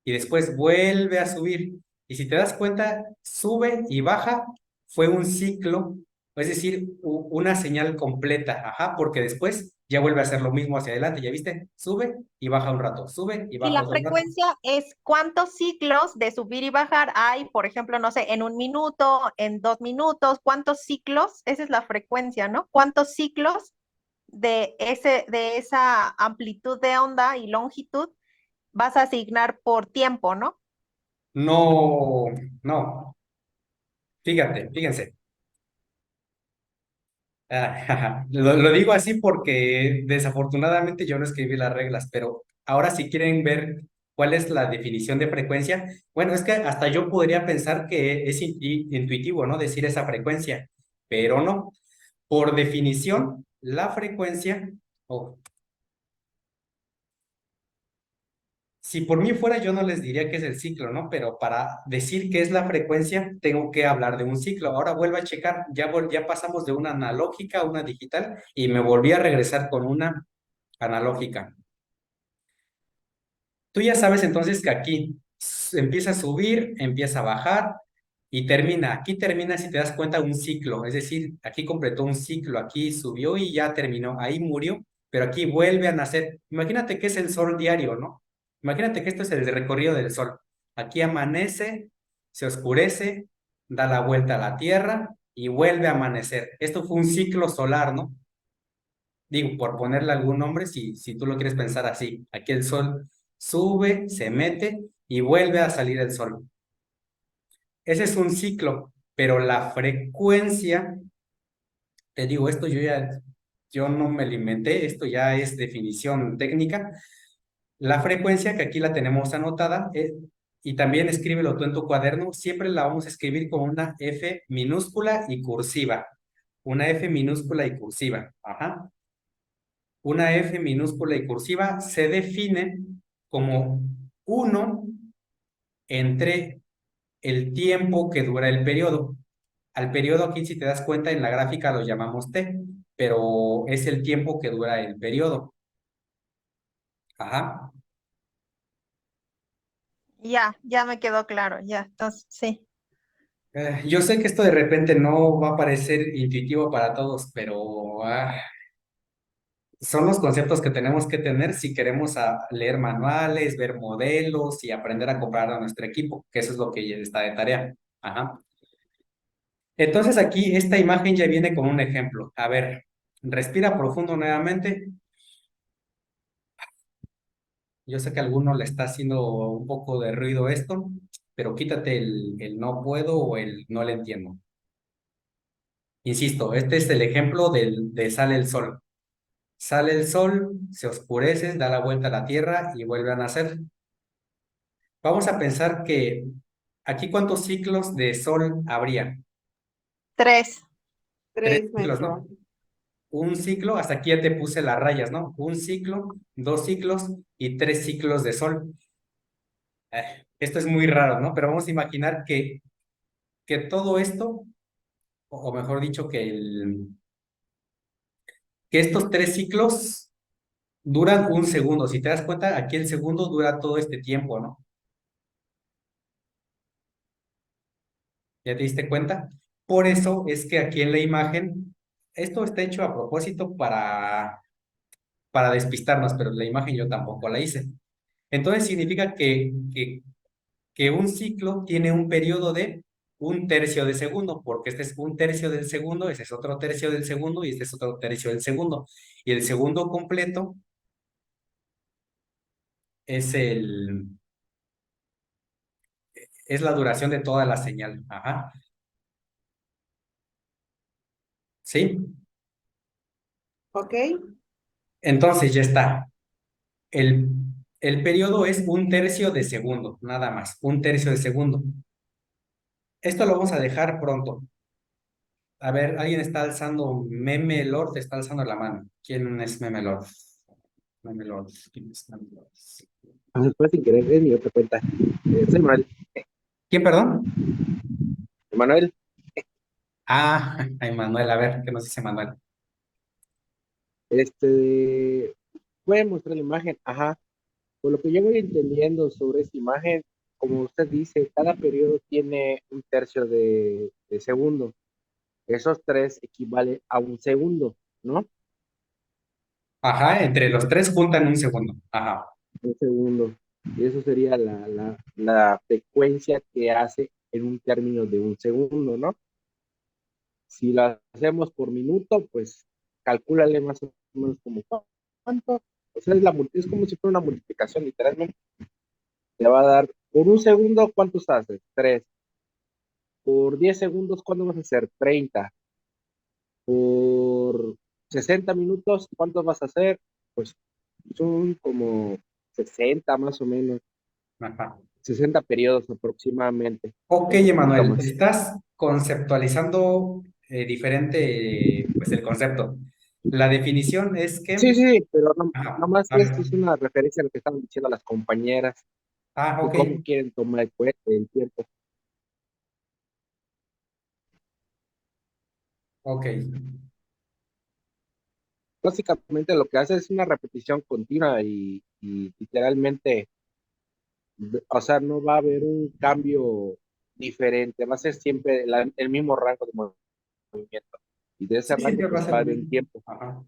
A: Y después vuelve a subir. Y si te das cuenta, sube y baja, fue un ciclo, es decir, una señal completa, ajá, porque después ya vuelve a hacer lo mismo hacia adelante, ¿ya viste? Sube y baja un rato, sube y
C: Y
A: baja
C: la
A: otro rato.
C: frecuencia es cuántos ciclos de subir y bajar hay, por ejemplo, no sé, en 1 minuto, en 2 minutos, cuántos ciclos, esa es la frecuencia, ¿no? ¿Cuántos ciclos de esa amplitud de onda y longitud vas a asignar por tiempo, ¿no?
A: No, no, fíjense. Lo digo así porque desafortunadamente yo no escribí las reglas, pero ahora si quieren ver cuál es la definición de frecuencia, bueno, es que hasta yo podría pensar que es intuitivo, ¿no? Decir esa frecuencia, pero no. Por definición, la frecuencia, oh, si por mí fuera, yo no les diría que es el ciclo, ¿no? Pero para decir qué es la frecuencia, tengo que hablar de un ciclo. Ahora vuelvo a checar, ya pasamos de una analógica a una digital y me volví a regresar con una analógica. Tú ya sabes entonces que aquí empieza a subir, empieza a bajar y termina. Aquí termina, si te das cuenta, un ciclo. Es decir, aquí completó un ciclo, aquí subió y ya terminó. Ahí murió, pero aquí vuelve a nacer. Imagínate que es el sol diario, ¿no? Imagínate que esto es el recorrido del sol. Aquí amanece, se oscurece, da la vuelta a la Tierra y vuelve a amanecer. Esto fue un ciclo solar, ¿no? Digo, por ponerle algún nombre, si tú lo quieres pensar así. Aquí el sol sube, se mete y vuelve a salir el sol. Ese es un ciclo, pero la frecuencia, te digo, yo no me lo inventé, esto ya es definición técnica. La frecuencia, que aquí la tenemos anotada, y también escríbelo tú en tu cuaderno, siempre la vamos a escribir con una F minúscula y cursiva. Una F minúscula y cursiva. Ajá. Una F minúscula y cursiva se define como 1 entre el tiempo que dura el periodo. Al periodo aquí, si te das cuenta, en la gráfica lo llamamos T, pero es el tiempo que dura el periodo. Ajá.
C: Ya me quedó claro, ya, entonces sí.
A: Yo sé que esto de repente no va a parecer intuitivo para todos, pero son los conceptos que tenemos que tener si queremos leer manuales, ver modelos y aprender a comprar a nuestro equipo, que eso es lo que está de tarea. Ajá. Entonces aquí esta imagen ya viene con un ejemplo. A ver, respira profundo nuevamente. Yo sé que a alguno le está haciendo un poco de ruido esto, pero quítate el no puedo o el no le entiendo. Insisto, este es el ejemplo de sale el sol. Sale el sol, se oscurece, da la vuelta a la Tierra y vuelve a nacer. Vamos a pensar que aquí cuántos ciclos de sol habría.
C: 3.
A: 3
B: 3
A: ciclos,
B: metros.
A: ¿no? Un ciclo, hasta aquí ya te puse las rayas, ¿no? Un ciclo, 2 ciclos y 3 ciclos de sol. Esto es muy raro, ¿no? Pero vamos a imaginar que todo esto, o mejor dicho, que estos 3 ciclos duran un segundo. Si te das cuenta, aquí el segundo dura todo este tiempo, ¿no? ¿Ya te diste cuenta? Por eso es que aquí en la imagen, esto está hecho a propósito para despistarnos, pero la imagen yo tampoco la hice. Entonces significa que un ciclo tiene un periodo de 1/3 de segundo, porque este es 1/3 del segundo, ese es otro tercio del segundo y este es otro tercio del segundo. Y el segundo completo es es la duración de toda la señal. Ajá. ¿Sí?
B: ¿Ok?
A: Entonces ya está. El, el periodo es 1/3 de segundo, nada más, 1/3 de segundo. Esto lo vamos a dejar pronto. A ver, alguien está alzando, Meme Lord está alzando la mano. ¿Quién es Meme Lord? Meme Lord, ¿quién es Meme Lord?
K: Después sin querer es mi otra cuenta. Soy Manuel.
A: ¿Quién, perdón?
K: Manuel,
A: Ah, ay, Manuel, a ver, ¿qué nos dice Manuel?
K: voy mostrar la imagen. Ajá. Por lo que yo voy entendiendo sobre esta imagen, como usted dice, cada periodo tiene un tercio de segundo. Esos tres equivalen a un segundo, ¿no?
A: Ajá, entre los tres juntan un segundo. Ajá.
K: Un segundo. Y eso sería la frecuencia que hace en un término de un segundo, ¿no? Si lo hacemos por minuto, pues calcúlale más o menos como cuánto. O sea, es como si fuera una multiplicación, literalmente. Te va a dar por un segundo, ¿cuántos haces? 3. Por 10 segundos, ¿cuánto vas a hacer? 30. Por 60 minutos, ¿cuántos vas a hacer? Pues son como 60 más o menos.
A: Ajá.
K: 60 periodos aproximadamente.
A: Ok,
K: Un poquito
A: Emanuel,
K: más.
A: estás conceptualizando diferente, pues, el concepto. La definición es que...
K: Sí, sí, pero
A: Ajá,
K: nomás
A: a ver.
K: esto es una referencia a lo que estaban diciendo las compañeras
A: Ah,
K: y
A: ok,
K: cómo quieren tomar el tiempo.
A: ok.
K: Básicamente lo que hace es una repetición continua y literalmente, o sea, no va a haber un cambio diferente, va a ser siempre el mismo rango de movimiento. Y de ese
A: Sí,
K: rango,
A: siempre va a
K: pues
A: ser
K: va a
A: lo
K: haber un
A: mismo.
K: tiempo.
A: Ajá.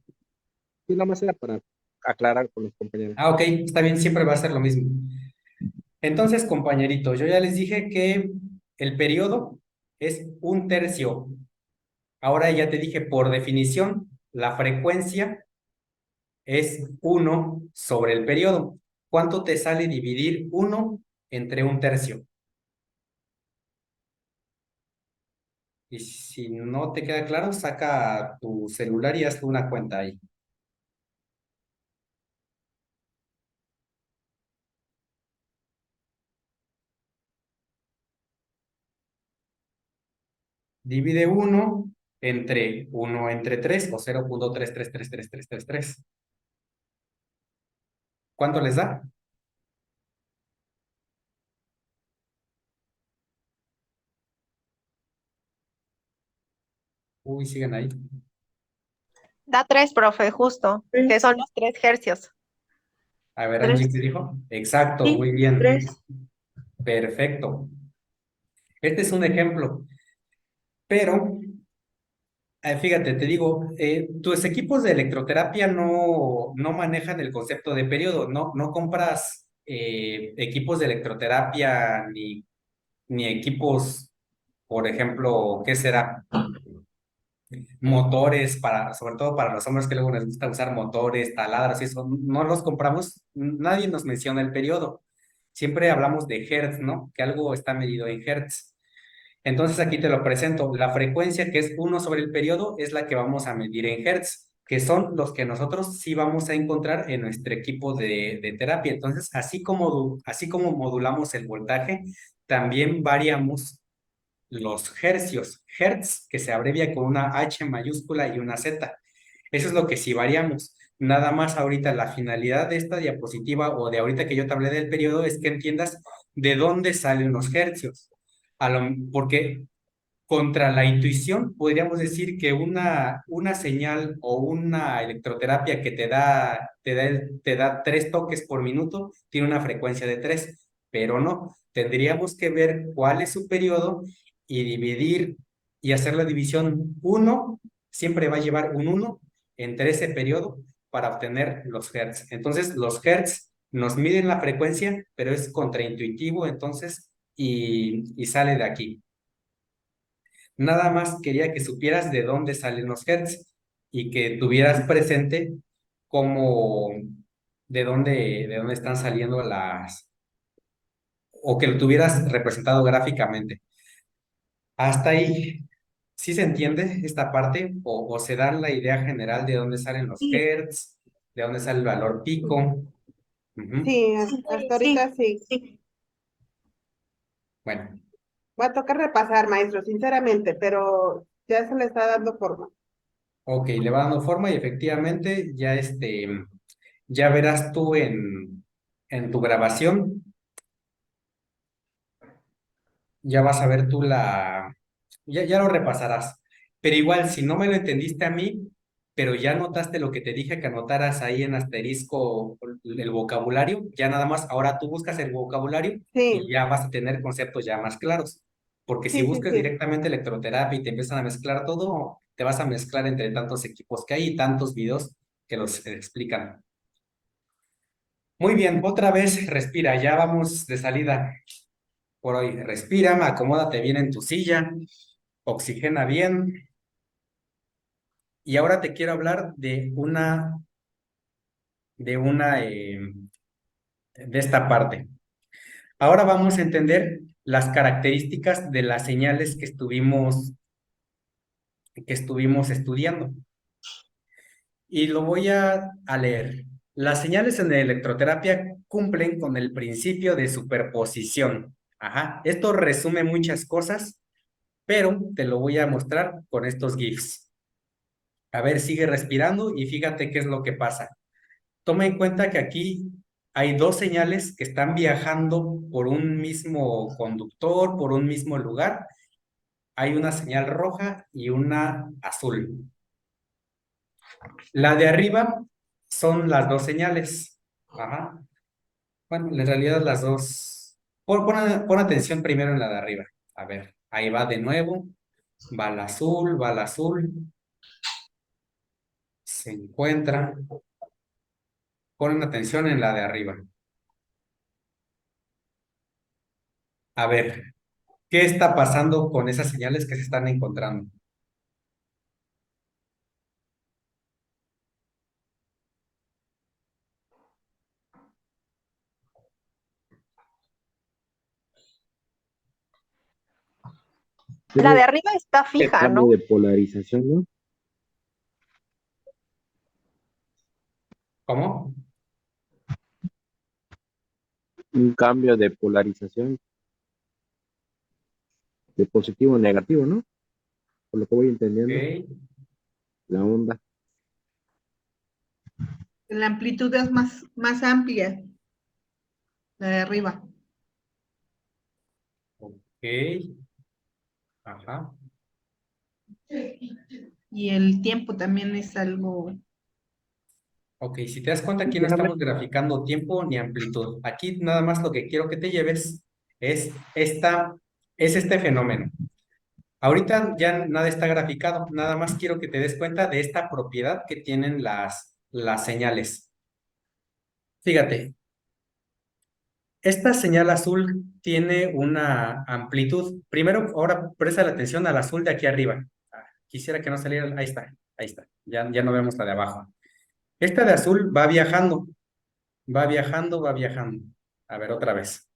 K: Y nada más era para aclarar con los compañeros.
A: Ah, ok, está bien, siempre va a ser lo mismo. Entonces, compañerito, yo ya les dije que el periodo es un tercio. Ahora ya te dije, por definición, la frecuencia es 1 sobre el periodo. ¿Cuánto te sale dividir 1 entre un tercio? Y si no te queda claro, saca tu celular y haz una cuenta ahí. Divide 1 entre 3 o 0.3333333. ¿Cuánto les da? Uy, siguen ahí.
C: Da 3, profe, justo, que son los 3 hercios.
A: A ver, Angie, ¿qué
G: 3.
A: dijo? Exacto,
G: Sí,
A: muy bien.
G: 3.
A: Perfecto. Este es un ejemplo, pero fíjate, te digo, tus equipos de electroterapia no manejan el concepto de periodo, no compras equipos de electroterapia ni equipos, por ejemplo, ¿qué será? Motores para, sobre todo para los hombres que luego les gusta usar motores, taladros y eso, no los compramos, nadie nos menciona el periodo. Siempre hablamos de hertz, ¿no? Que algo está medido en hertz. Entonces aquí te lo presento. La frecuencia, que es 1 sobre el periodo, es la que vamos a medir en hertz, que son los que nosotros sí vamos a encontrar en nuestro equipo de terapia. Entonces, así como modulamos el voltaje, también variamos los hercios. Hertz, que se abrevia con una H mayúscula y una Z. Eso es lo que sí variamos. Nada más ahorita la finalidad de esta diapositiva o de ahorita que yo te hablé del periodo es que entiendas de dónde salen los hercios. Porque contra la intuición, podríamos decir que una señal o una electroterapia que te da 3 toques por minuto tiene una frecuencia de 3, pero no. Tendríamos que ver cuál es su periodo y dividir y hacer la división 1, siempre va a llevar un 1 entre ese periodo para obtener los hertz. Entonces, los hertz nos miden la frecuencia, pero es contraintuitivo, entonces, y sale de aquí. Nada más quería que supieras de dónde salen los hertz y que tuvieras presente cómo, de dónde están saliendo o que lo tuvieras representado gráficamente. Hasta ahí, ¿sí se entiende esta parte? ¿O se da la idea general de dónde salen los
G: Sí,
A: hertz, de dónde sale el valor pico? Ujú.
B: Sí,
G: sí,
B: hasta
G: sí,
B: ahorita sí.
G: sí.
A: Bueno,
B: Va a tocar repasar, maestro, sinceramente, pero Ya se le está dando forma.
A: Ok, le va dando forma y efectivamente ya ya verás tú en tu grabación, ya vas a ver tú ya lo repasarás. Pero igual, si no me lo entendiste a mí, pero ya notaste lo que te dije que anotaras ahí en asterisco el vocabulario, ya nada más, ahora tú buscas el vocabulario y
B: Sí,
A: ya vas a tener conceptos ya más claros. Porque si
B: sí, sí,
A: buscas
B: sí.
A: directamente electroterapia y te empiezan a mezclar todo, te vas a mezclar entre tantos equipos que hay y tantos videos que los explican. Muy bien, otra vez respira, ya vamos de salida por hoy. Respira, acomódate bien en tu silla, oxigena bien. Y ahora te quiero hablar de esta parte. Ahora vamos a entender las características de las señales que estuvimos estudiando. Y lo voy a leer. Las señales en electroterapia cumplen con el principio de superposición. Ajá. Esto resume muchas cosas, pero te lo voy a mostrar con estos GIFs. A ver, sigue respirando y fíjate qué es lo que pasa. Toma en cuenta que aquí hay dos señales que están viajando por un mismo conductor, por un mismo lugar. Hay una señal roja y una azul. La de arriba son las dos señales. Ajá. Bueno, en realidad las dos. Pon atención primero en la de arriba. A ver, ahí va de nuevo. Va la azul, va la azul. Se encuentra. Ponen atención en la de arriba. A ver, ¿qué está pasando con esas señales que se están encontrando?
C: La de
K: Tiene
C: arriba está
K: el
C: fija,
K: cambio
C: ¿no?
K: de polarización, ¿no?
A: ¿Cómo?
K: Un cambio de polarización de positivo a negativo, ¿no? Por lo que voy entendiendo,
A: Ok.
K: la onda.
H: La amplitud es más amplia, la de arriba.
A: Ok. Ajá.
H: Y el tiempo también es algo.
A: Ok, si te das cuenta, aquí no estamos graficando tiempo ni amplitud. Aquí nada más lo que quiero que te lleves es este fenómeno. Ahorita ya nada está graficado, nada más quiero que te des cuenta de esta propiedad que tienen las señales. Fíjate, esta señal azul tiene una amplitud. Primero, ahora presta la atención al azul de aquí arriba. Quisiera que no saliera, ahí está, ya no vemos la de abajo. Esta de azul va viajando, va viajando, va viajando. A ver, otra vez.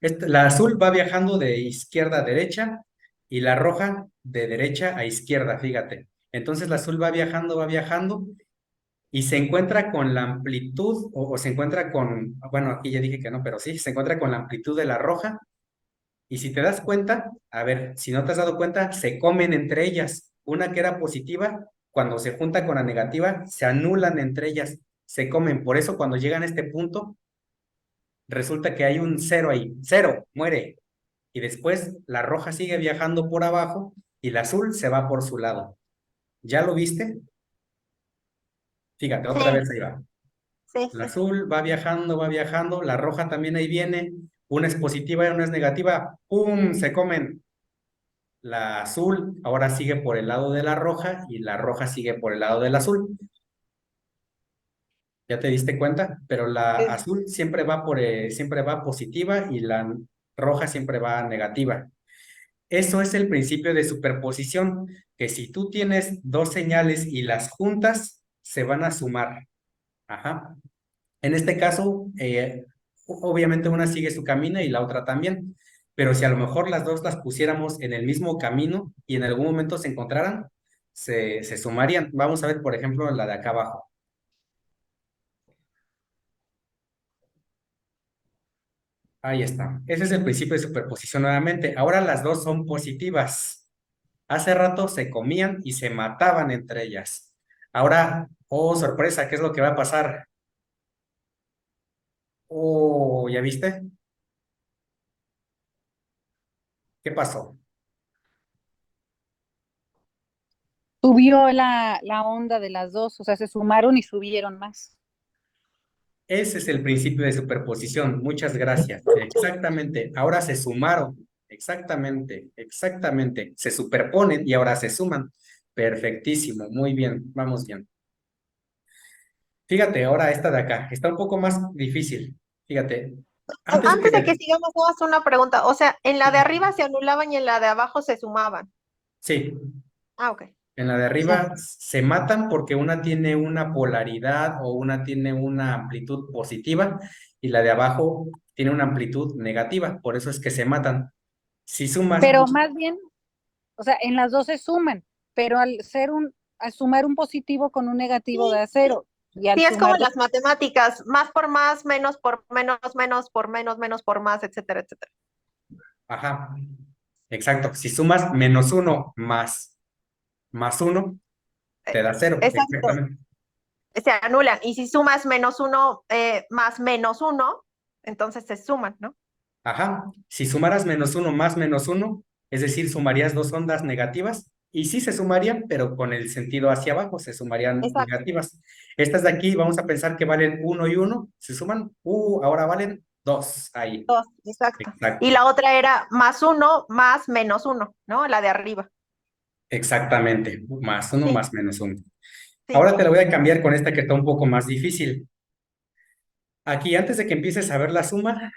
A: La azul va viajando de izquierda a derecha y la roja de derecha a izquierda, fíjate. Entonces la azul va viajando y se encuentra con la amplitud o se encuentra con, bueno, aquí ya dije que no, pero sí, se encuentra con la amplitud de la roja y si te das cuenta, a ver, si no te has dado cuenta, se comen entre ellas. Una que era positiva, cuando se junta con la negativa, se anulan entre ellas, se comen. Por eso cuando llegan a este punto, resulta que hay un cero ahí, cero, muere. Y después la roja sigue viajando por abajo y la azul se va por su lado. ¿Ya lo viste? Fíjate, otra
C: Sí,
A: vez ahí va.
C: sí,
A: La
C: sí.
A: azul va viajando, la roja también ahí viene. Una es positiva y una es negativa. ¡Pum! Se comen. La azul ahora sigue por el lado de la roja y la roja sigue por el lado del azul. ¿Ya te diste cuenta? Pero la
B: Es,
A: azul siempre va positiva y la roja siempre va negativa. Eso es el principio de superposición, que si tú tienes dos señales y las juntas, se van a sumar. Ajá. En este caso, obviamente una sigue su camino y la otra también, pero si a lo mejor las dos las pusiéramos en el mismo camino y en algún momento se encontraran, se sumarían. Vamos a ver, por ejemplo, la de acá abajo. Ahí está. Ese es el principio de superposición nuevamente. Ahora las dos son positivas. Hace rato se comían y se mataban entre ellas. Ahora, oh, sorpresa, ¿qué es lo que va a pasar? Oh, ¿ya viste? ¿Qué pasó?
E: Subió la onda de las dos, o sea, se sumaron y subieron más.
A: Ese es el principio de superposición. Muchas gracias. Exactamente. Ahora se sumaron. Exactamente, exactamente. Se superponen y ahora se suman. Perfectísimo. Muy bien. Vamos bien. Fíjate, ahora esta de acá. Está un poco más difícil. Fíjate.
C: Antes de que sigamos, vamos a hacer una pregunta. O sea, en la de arriba se anulaban y en la de abajo se sumaban.
A: Sí.
C: Ah, ok.
A: En la de arriba se matan porque una tiene una polaridad o una tiene una amplitud positiva y la de abajo tiene una amplitud negativa. Por eso es que se matan. Si sumas,
E: Pero más bien, o sea, en las dos se suman, pero al sumar un positivo con un negativo da cero. Y al
C: Sí, es como
E: sumar
C: las matemáticas, más por más, menos por menos, menos por menos, menos por más, etcétera, etcétera.
A: ajá, exacto. Si sumas -1 más 1, te da 0.
C: Exacto,
A: Exactamente.
C: se anulan. Y si sumas -1 más -1, entonces se suman, ¿no?
A: Ajá. Si sumaras -1 más -1, es decir, sumarías dos ondas negativas y sí se sumarían, pero con el sentido hacia abajo se sumarían
C: Exacto.
A: negativas. Estas de aquí vamos a pensar que valen 1 y 1, se suman, ahora valen 2 ahí.
C: 2, exacto.
A: Exacto.
C: Y la otra era +1 más -1, ¿no? La de arriba.
A: Exactamente, +1
C: Sí.
A: más -1.
C: Sí.
A: Ahora te la voy a cambiar con esta que está un poco más difícil. Aquí, antes de que empieces a ver la suma,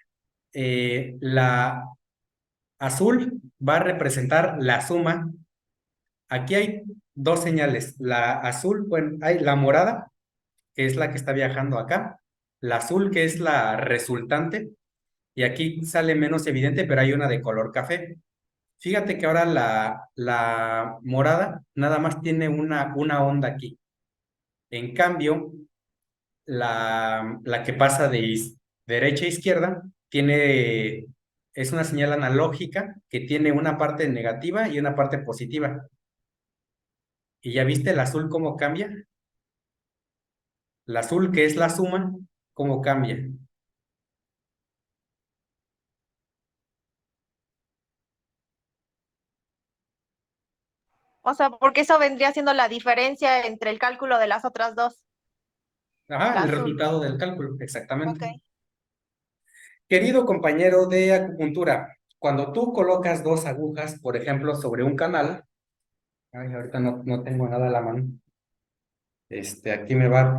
A: la azul va a representar la suma. Aquí hay dos señales. La azul, bueno, hay la morada, que es la que está viajando acá. La azul, que es la resultante. Y aquí sale menos evidente, pero hay una de color café. Fíjate que ahora la morada nada más tiene una onda aquí. En cambio, la que pasa de derecha a izquierda es una señal analógica que tiene una parte negativa y una parte positiva. ¿Y ya viste el azul cómo cambia? El azul, que es la suma, ¿cómo cambia?
C: O sea, porque eso vendría siendo la diferencia entre el cálculo de las otras dos.
A: Ajá,
C: La
A: el
C: azul.
A: resultado del cálculo, exactamente.
C: Ok.
A: Querido compañero de acupuntura, cuando tú colocas dos agujas, por ejemplo, sobre un canal, ay, ahorita no tengo nada a la mano. Aquí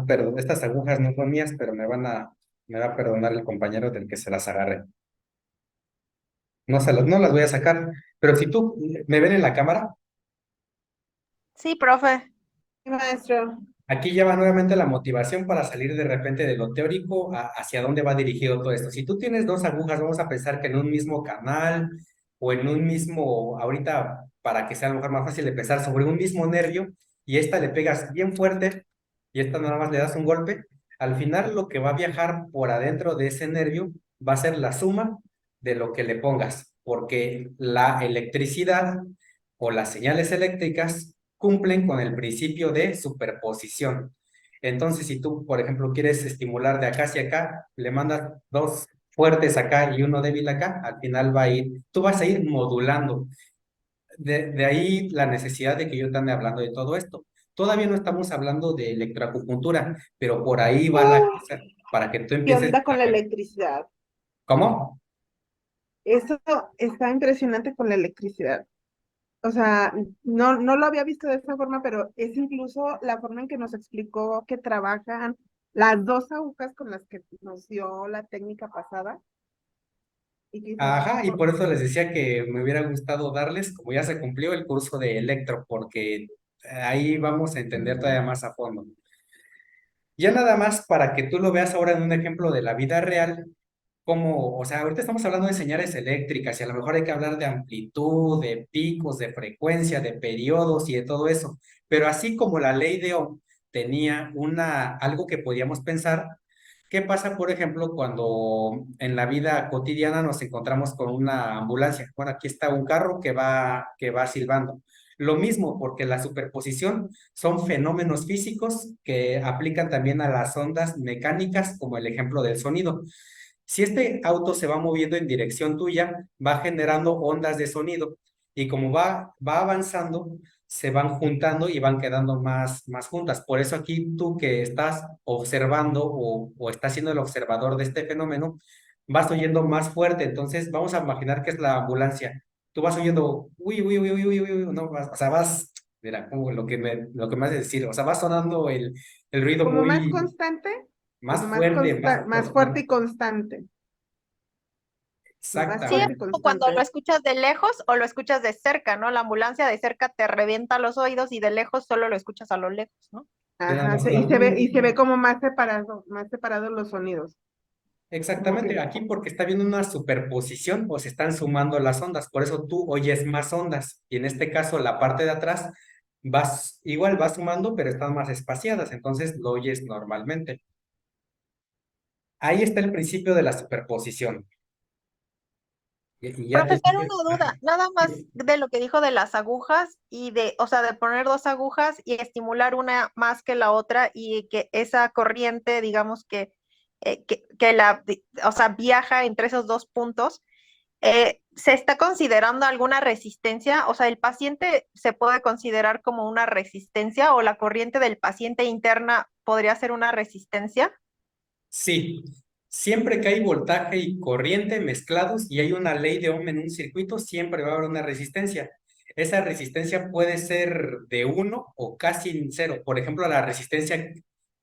A: pero estas agujas no son mías, pero me va a perdonar el compañero del que se las agarre. No las voy a sacar, pero si tú me ven en la cámara,
C: Sí, profe.
B: Sí, maestro.
A: aquí ya va nuevamente la motivación para salir de repente de lo teórico hacia dónde va dirigido todo esto. Si tú tienes dos agujas, vamos a pensar que en un mismo canal o en un mismo, ahorita para que sea a lo mejor más fácil de pensar, sobre un mismo nervio y esta le pegas bien fuerte y esta nada más le das un golpe, al final lo que va a viajar por adentro de ese nervio va a ser la suma de lo que le pongas, porque la electricidad o las señales eléctricas cumplen con el principio de superposición. Entonces, si tú, por ejemplo, quieres estimular de acá hacia acá, le mandas dos fuertes acá y uno débil acá, al final tú vas a ir modulando. De ahí la necesidad de que yo te ande hablando de todo esto. Todavía no estamos hablando de electroacupuntura, pero por ahí va la cosa para que tú
B: ¿Qué
A: empieces
B: onda con
A: a
B: la
A: ver.
B: electricidad?
A: ¿Cómo?
B: Eso está impresionante con la electricidad. O sea, no lo había visto de esa forma, pero es incluso la forma en que nos explicó que trabajan las dos agujas con las que nos dio la técnica pasada. Y que
A: Ajá, y por eso les decía que me hubiera gustado darles, como ya se cumplió el curso de electro, porque ahí vamos a entender todavía más a fondo. Ya nada más para que tú lo veas ahora en un ejemplo de la vida real, como, o sea, ahorita estamos hablando de señales eléctricas y a lo mejor hay que hablar de amplitud, de picos, de frecuencia, de periodos y de todo eso, pero así como la ley de Ohm tenía algo que podíamos pensar, ¿Qué pasa, por ejemplo, cuando en la vida cotidiana nos encontramos con una ambulancia? Bueno, aquí está un carro que va silbando. Lo mismo, porque la superposición son fenómenos físicos que aplican también a las ondas mecánicas, como el ejemplo del sonido. Si este auto se va moviendo en dirección tuya, va generando ondas de sonido y como va avanzando, se van juntando y van quedando más juntas. Por eso aquí tú que estás observando o estás siendo el observador de este fenómeno, vas oyendo más fuerte. Entonces vamos a imaginar que es la ambulancia. Tú vas oyendo, uy, uy, uy, uy, uy, uy, uy, no, o sea, mira, como lo que me hace decir, o sea, va sonando el ruido
B: Como más
A: muy,
B: constante,
A: más
B: como
A: fuerte, más
B: más fuerte
A: constante.
B: y constante. Más
C: Sí, es
B: fuerte y
A: Exactamente.
C: como cuando lo
B: constante.
C: escuchas de lejos o lo escuchas de cerca, ¿no? La ambulancia de cerca te revienta los oídos y de lejos solo lo escuchas a lo lejos, ¿no?
A: Ya nada
B: Ajá,
A: más habla,
B: y se ve como más separados los sonidos. Como
A: exactamente,
B: que,
A: aquí porque está viendo una superposición o se están sumando las ondas, por eso tú oyes más ondas y en este caso la parte de atrás igual va sumando, pero están más espaciadas, entonces lo oyes normalmente. Ahí está el principio de la superposición. Y ya te
C: Profesor,
A: dije,
C: una duda,
A: ajá,
C: nada más de lo que dijo de las agujas y o sea, de poner dos agujas y estimular una más que la otra y que esa corriente, digamos o sea, viaja entre esos dos puntos. ¿Se está considerando alguna resistencia? O sea, ¿el paciente se puede considerar como una resistencia o la corriente del paciente interna podría ser una resistencia?
A: sí, siempre que hay voltaje y corriente mezclados y hay una ley de Ohm en un circuito, siempre va a haber una resistencia. Esa resistencia puede ser de 1 o casi cero. Por ejemplo, la resistencia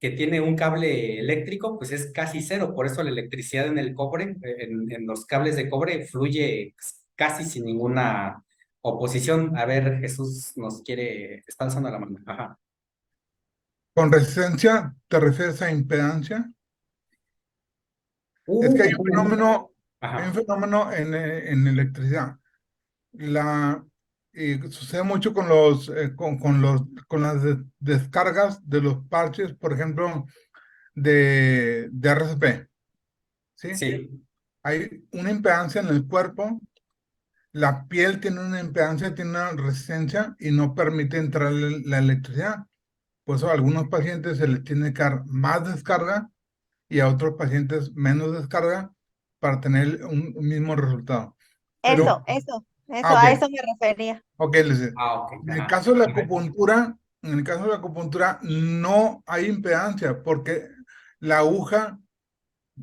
A: que tiene un cable eléctrico, pues es casi cero. Por eso la electricidad en el cobre, en los cables de cobre, fluye casi sin ninguna oposición. A ver, Jesús nos está alzando la mano. Ajá.
I: Con resistencia, ¿te refieres a impedancia? Es que hay un
A: Ajá.
I: fenómeno en electricidad. La, sucede mucho con las descargas de los parches, por ejemplo, de RCP, ¿sí?
A: Sí.
I: Hay una impedancia en el cuerpo, la piel tiene una impedancia, tiene una resistencia y no permite entrar la electricidad. Por eso a algunos pacientes se les tiene que dar más descarga y a otros pacientes menos descarga para tener un mismo resultado. Pero, ok,
C: A eso me refería.
I: ok,
A: Ah, ok.
I: en el
A: Ajá.
I: caso de la acupuntura, no hay impedancia porque la aguja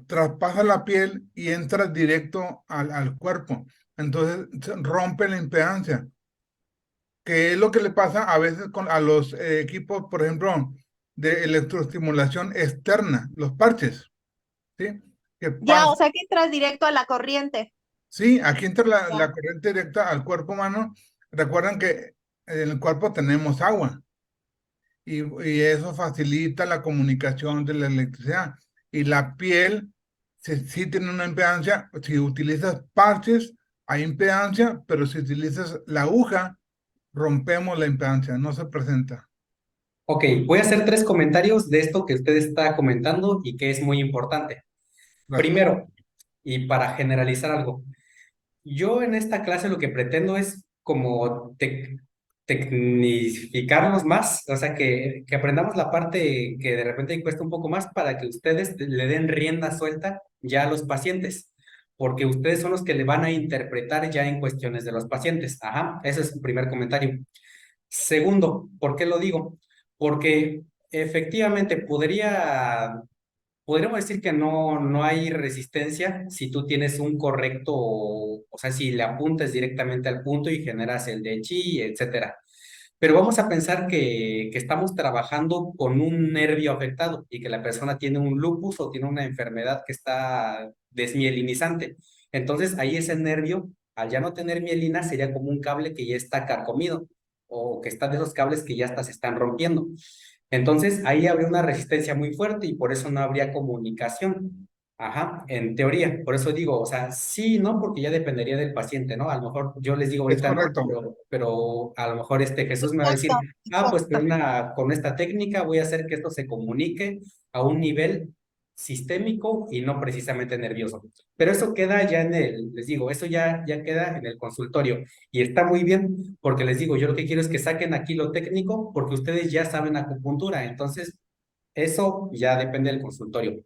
I: traspasa la piel y entra directo al cuerpo. Entonces se rompe la impedancia, que es lo que le pasa a veces a los equipos, por ejemplo, de electroestimulación externa, los parches, ¿sí? Que
C: Ya, o
I: pasa,
C: sea que entras directo a la corriente.
I: sí, aquí entra
C: Ya.
I: la corriente directa al cuerpo humano. Recuerden que en el cuerpo tenemos agua y eso facilita la comunicación de la electricidad. Y la piel sí tiene una impedancia. Si utilizas parches, hay impedancia, pero si utilizas la aguja, rompemos la impedancia, no se presenta.
A: Ok, voy a hacer 3 comentarios de esto que usted está comentando y que es muy importante.
I: Gracias.
A: Primero, y para generalizar algo, yo en esta clase lo que pretendo es como tecnificarnos más, o sea, que aprendamos la parte que de repente cuesta un poco más para que ustedes le den rienda suelta ya a los pacientes, porque ustedes son los que le van a interpretar ya en cuestiones de los pacientes. Ajá, ese es el primer comentario. Segundo, ¿por qué lo digo? Porque efectivamente podríamos decir que no hay resistencia si tú tienes un correcto, o sea, si le apuntas directamente al punto y generas el de chi, etcétera. Pero vamos a pensar que estamos trabajando con un nervio afectado y que la persona tiene un lupus o tiene una enfermedad que está desmielinizante. Entonces, ahí ese nervio, al ya no tener mielina, sería como un cable que ya está carcomido o que está de esos cables que ya hasta se están rompiendo. Entonces, ahí habría una resistencia muy fuerte y por eso no habría comunicación. Ajá, en teoría, por eso digo, o sea, sí, no, porque ya dependería del paciente, ¿no? A lo mejor yo les digo
I: Es
A: ahorita no,
I: correcto.
A: pero a lo mejor Jesús me va a decir,
C: Exacto,
A: ah, pues
C: exacto.
A: con esta técnica voy a hacer que esto se comunique a un nivel sistémico y no precisamente nervioso. Pero eso queda ya les digo, eso ya queda en el consultorio y está muy bien porque les digo, yo lo que quiero es que saquen aquí lo técnico porque ustedes ya saben acupuntura, entonces eso ya depende del consultorio.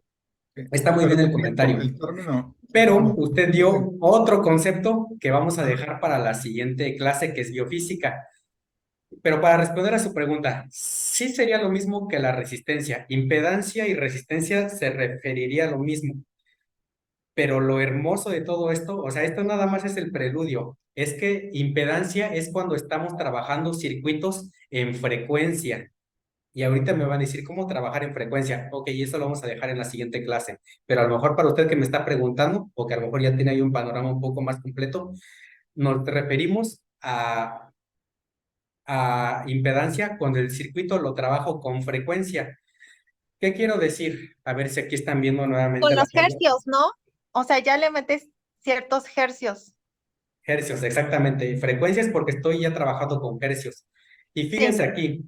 A: Está muy
I: Pero
A: bien el
I: te comento,
A: comentario.
I: el término,
A: Pero usted dio otro concepto que vamos a dejar para la siguiente clase, que es biofísica. Pero para responder a su pregunta, sí sería lo mismo que la resistencia. Impedancia y resistencia se referiría a lo mismo. Pero lo hermoso de todo esto, o sea, esto nada más es el preludio. Es que impedancia es cuando estamos trabajando circuitos en frecuencia. Y ahorita me van a decir cómo trabajar en frecuencia. Ok, eso lo vamos a dejar en la siguiente clase. Pero a lo mejor para usted que me está preguntando, o que a lo mejor ya tiene ahí un panorama un poco más completo, nos referimos a impedancia cuando el circuito lo trabajo con frecuencia. ¿Qué quiero decir? A ver si aquí están viendo
C: Con
A: nuevamente la
C: los hercios, ¿no? O sea, ya le metes ciertos hercios.
A: hercios, exactamente. Frecuencias porque estoy ya trabajando con hercios. Y
C: Sí.
A: fíjense aquí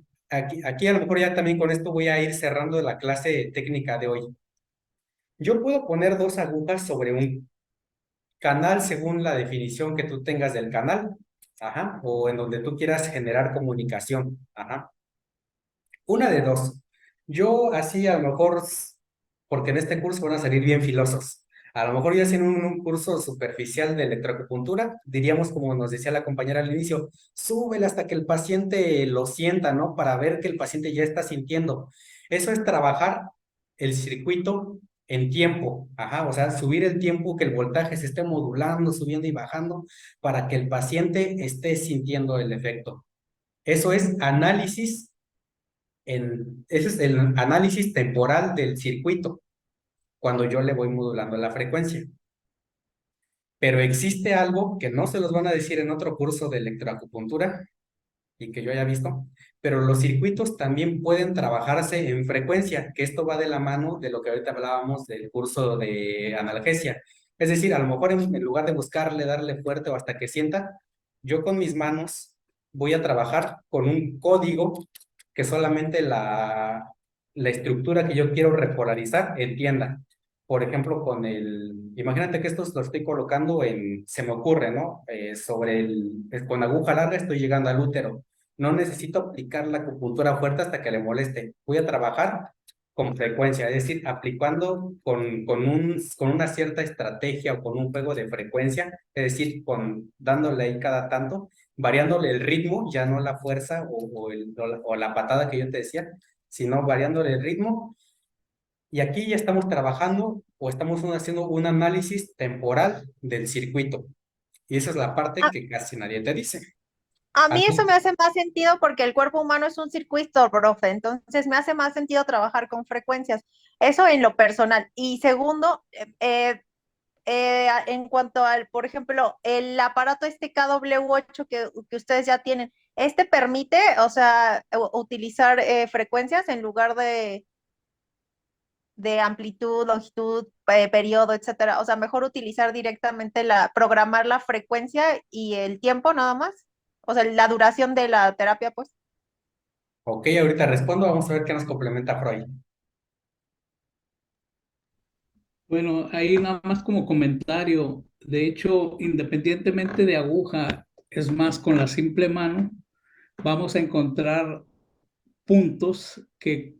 A: a lo mejor ya también con esto voy a ir cerrando la clase técnica de hoy. Yo puedo poner dos agujas sobre un canal según la definición que tú tengas del canal, ajá, o en donde tú quieras generar comunicación, ajá. Una de dos. Yo así a lo mejor, porque en este curso van a salir bien filosos. A lo mejor ya haciendo un curso superficial de electroacupuntura, diríamos como nos decía la compañera al inicio, súbele hasta que el paciente lo sienta, ¿no? Para ver que el paciente ya está sintiendo. Eso es trabajar el circuito en tiempo, ajá, o sea, subir el tiempo, que el voltaje se esté modulando, subiendo y bajando, para que el paciente esté sintiendo el efecto. Eso es análisis ese es el análisis temporal del circuito, cuando yo le voy modulando la frecuencia. Pero existe algo que no se los van a decir en otro curso de electroacupuntura y que yo haya visto, pero los circuitos también pueden trabajarse en frecuencia, que esto va de la mano de lo que ahorita hablábamos del curso de analgesia. Es decir, a lo mejor en lugar de buscarle, darle fuerte o hasta que sienta, yo con mis manos voy a trabajar con un código que solamente la estructura que yo quiero repolarizar entienda. Por ejemplo, imagínate que esto lo estoy colocando se me ocurre, ¿no? Con aguja larga estoy llegando al útero. No necesito aplicar la acupuntura fuerte hasta que le moleste. Voy a trabajar con frecuencia, es decir, aplicando con una cierta estrategia o con un juego de frecuencia, es decir, dándole ahí cada tanto, variándole el ritmo, ya no la fuerza o la patada que yo te decía, sino variándole el ritmo. Y aquí ya estamos trabajando o estamos haciendo un análisis temporal del circuito. Y esa es la parte que casi nadie te dice.
C: A mí eso me
A: Aquí,
C: hace más sentido porque el cuerpo humano es un circuito, profe, entonces me hace más sentido trabajar con frecuencias. Eso en lo personal. Y segundo, en cuanto al, por ejemplo, el aparato este KW8 que ustedes ya tienen, ¿este permite, o sea, utilizar frecuencias en lugar de amplitud, longitud, periodo, etcétera? O sea, mejor utilizar directamente programar la frecuencia y el tiempo nada más. O sea, la duración de la terapia, pues.
A: ok, ahorita respondo, vamos a ver qué nos complementa Freud.
D: Bueno, ahí nada más como comentario. De hecho, independientemente de aguja, es más con la simple mano, vamos a encontrar puntos que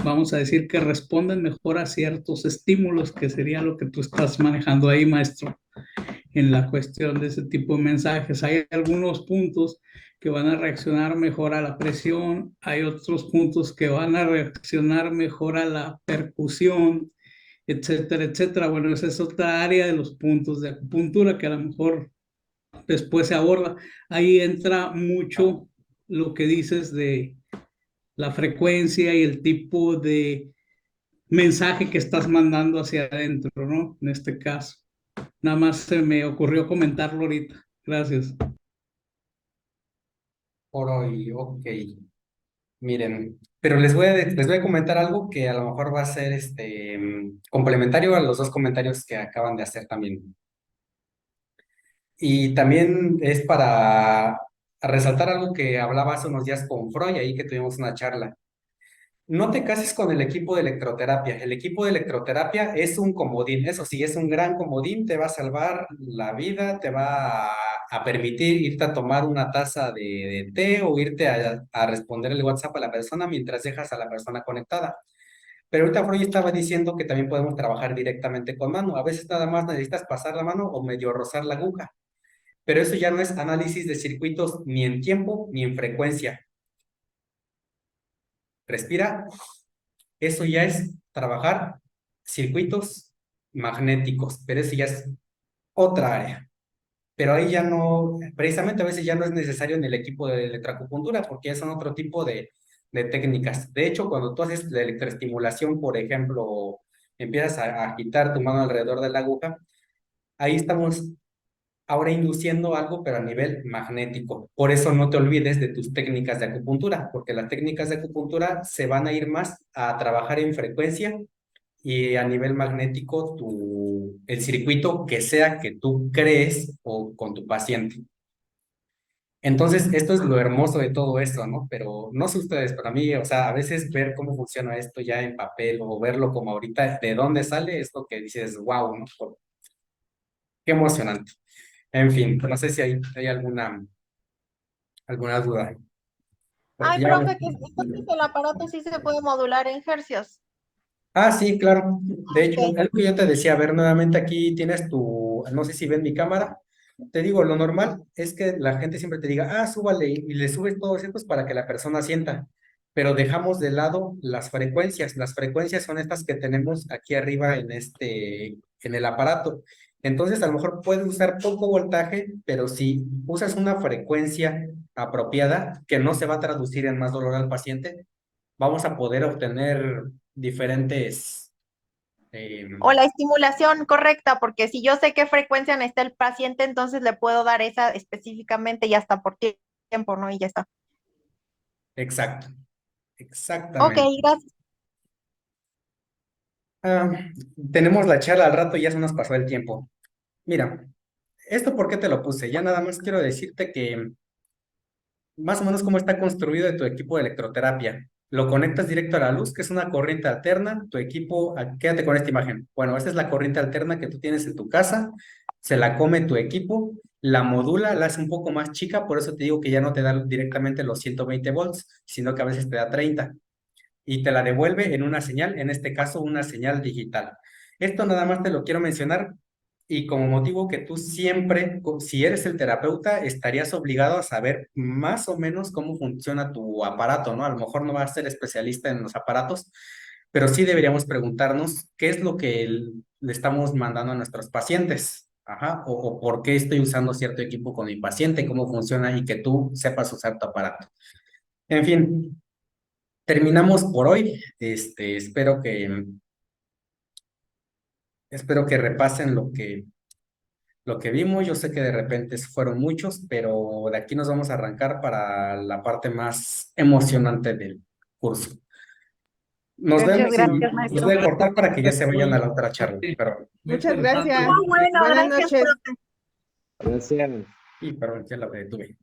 D: vamos a decir que responden mejor a ciertos estímulos, que sería lo que tú estás manejando ahí, maestro, en la cuestión de ese tipo de mensajes. Hay algunos puntos que van a reaccionar mejor a la presión, hay otros puntos que van a reaccionar mejor a la percusión, etcétera, etcétera. Bueno, esa es otra área de los puntos de acupuntura que a lo mejor después se aborda. Ahí entra mucho lo que dices de la frecuencia y el tipo de mensaje que estás mandando hacia adentro, ¿no? En este caso. Nada más se me ocurrió comentarlo ahorita. Gracias.
A: Por hoy, ok. Miren, pero les voy a comentar algo que a lo mejor va a ser complementario a los dos comentarios que acaban de hacer también. Y también es para resaltar algo que hablaba hace unos días con Freud, ahí que tuvimos una charla. No te cases con el equipo de electroterapia. El equipo de electroterapia es un comodín. Eso sí, es un gran comodín. Te va a salvar la vida, te va a permitir irte a tomar una taza de té o irte a responder el WhatsApp a la persona mientras dejas a la persona conectada. Pero ahorita Freud estaba diciendo que también podemos trabajar directamente con mano. A veces nada más necesitas pasar la mano o medio rozar la aguja. Pero eso ya no es análisis de circuitos ni en tiempo ni en frecuencia. Respira. Eso ya es trabajar circuitos magnéticos, pero eso ya es otra área. Pero ahí ya no, precisamente a veces ya no es necesario en el equipo de electroacupuntura, porque ya son otro tipo de técnicas. De hecho, cuando tú haces la electroestimulación, por ejemplo, empiezas a agitar tu mano alrededor de la aguja, ahí estamos ahora induciendo algo, pero a nivel magnético. Por eso no te olvides de tus técnicas de acupuntura, porque las técnicas de acupuntura se van a ir más a trabajar en frecuencia y a nivel magnético el circuito que sea que tú crees o con tu paciente. Entonces, esto es lo hermoso de todo esto, ¿no? Pero no sé ustedes, para mí, o sea, a veces ver cómo funciona esto ya en papel o verlo como ahorita, de dónde sale, es lo que dices, wow, ¿no? Qué emocionante. En fin, no sé si hay alguna duda. Porque
C: Ay,
A: ya...
C: profe, que entonces el aparato sí se puede modular en hercios.
A: Ah, sí, claro. De hecho,
C: Ok.
A: es lo que yo te decía, a ver, nuevamente aquí tienes no sé si ven mi cámara. Te digo, lo normal es que la gente siempre te diga, ah, súbale, y le subes todos estos para que la persona sienta. Pero dejamos de lado las frecuencias. Las frecuencias son estas que tenemos aquí arriba en el aparato. Entonces, a lo mejor puedes usar poco voltaje, pero si usas una frecuencia apropiada que no se va a traducir en más dolor al paciente, vamos a poder obtener diferentes...
C: O la estimulación correcta, porque si yo sé qué frecuencia necesita el paciente, entonces le puedo dar esa específicamente y hasta por tiempo, ¿no? Y ya está.
A: exacto,
C: Ok,
A: exactamente.
C: gracias.
A: Ah, tenemos la charla al rato y ya se nos pasó el tiempo. Mira, ¿esto por qué te lo puse? Ya nada más quiero decirte que más o menos cómo está construido tu equipo de electroterapia. Lo conectas directo a la luz, que es una corriente alterna. Tu equipo, quédate con esta imagen. Bueno, esta es la corriente alterna que tú tienes en tu casa. Se la come tu equipo, la modula, la hace un poco más chica, por eso te digo que ya no te da directamente los 120 volts, sino que a veces te da 30. Y te la devuelve en una señal, en este caso una señal digital. Esto nada más te lo quiero mencionar y como motivo que tú siempre, si eres el terapeuta, estarías obligado a saber más o menos cómo funciona tu aparato, ¿no? A lo mejor no vas a ser especialista en los aparatos, pero sí deberíamos preguntarnos qué es lo que le estamos mandando a nuestros pacientes. Ajá, o por qué estoy usando cierto equipo con mi paciente, cómo funciona y que tú sepas usar tu aparato. En fin, terminamos por hoy. Espero que repasen lo que vimos. Yo sé que de repente fueron muchos, pero de aquí nos vamos a arrancar para la parte más emocionante del curso. Nos
E: Muchas
A: vemos y
E: gracias,
A: los
E: maestro.
A: voy a cortar para que ya se vayan a la otra charla. Perdón.
D: Muy
B: Muchas
D: interesante.
B: gracias.
C: Muy bueno,
B: Buenas
C: gracias,
B: noches.
C: profe.
K: Gracias.
A: Y perdón, ya la detuve.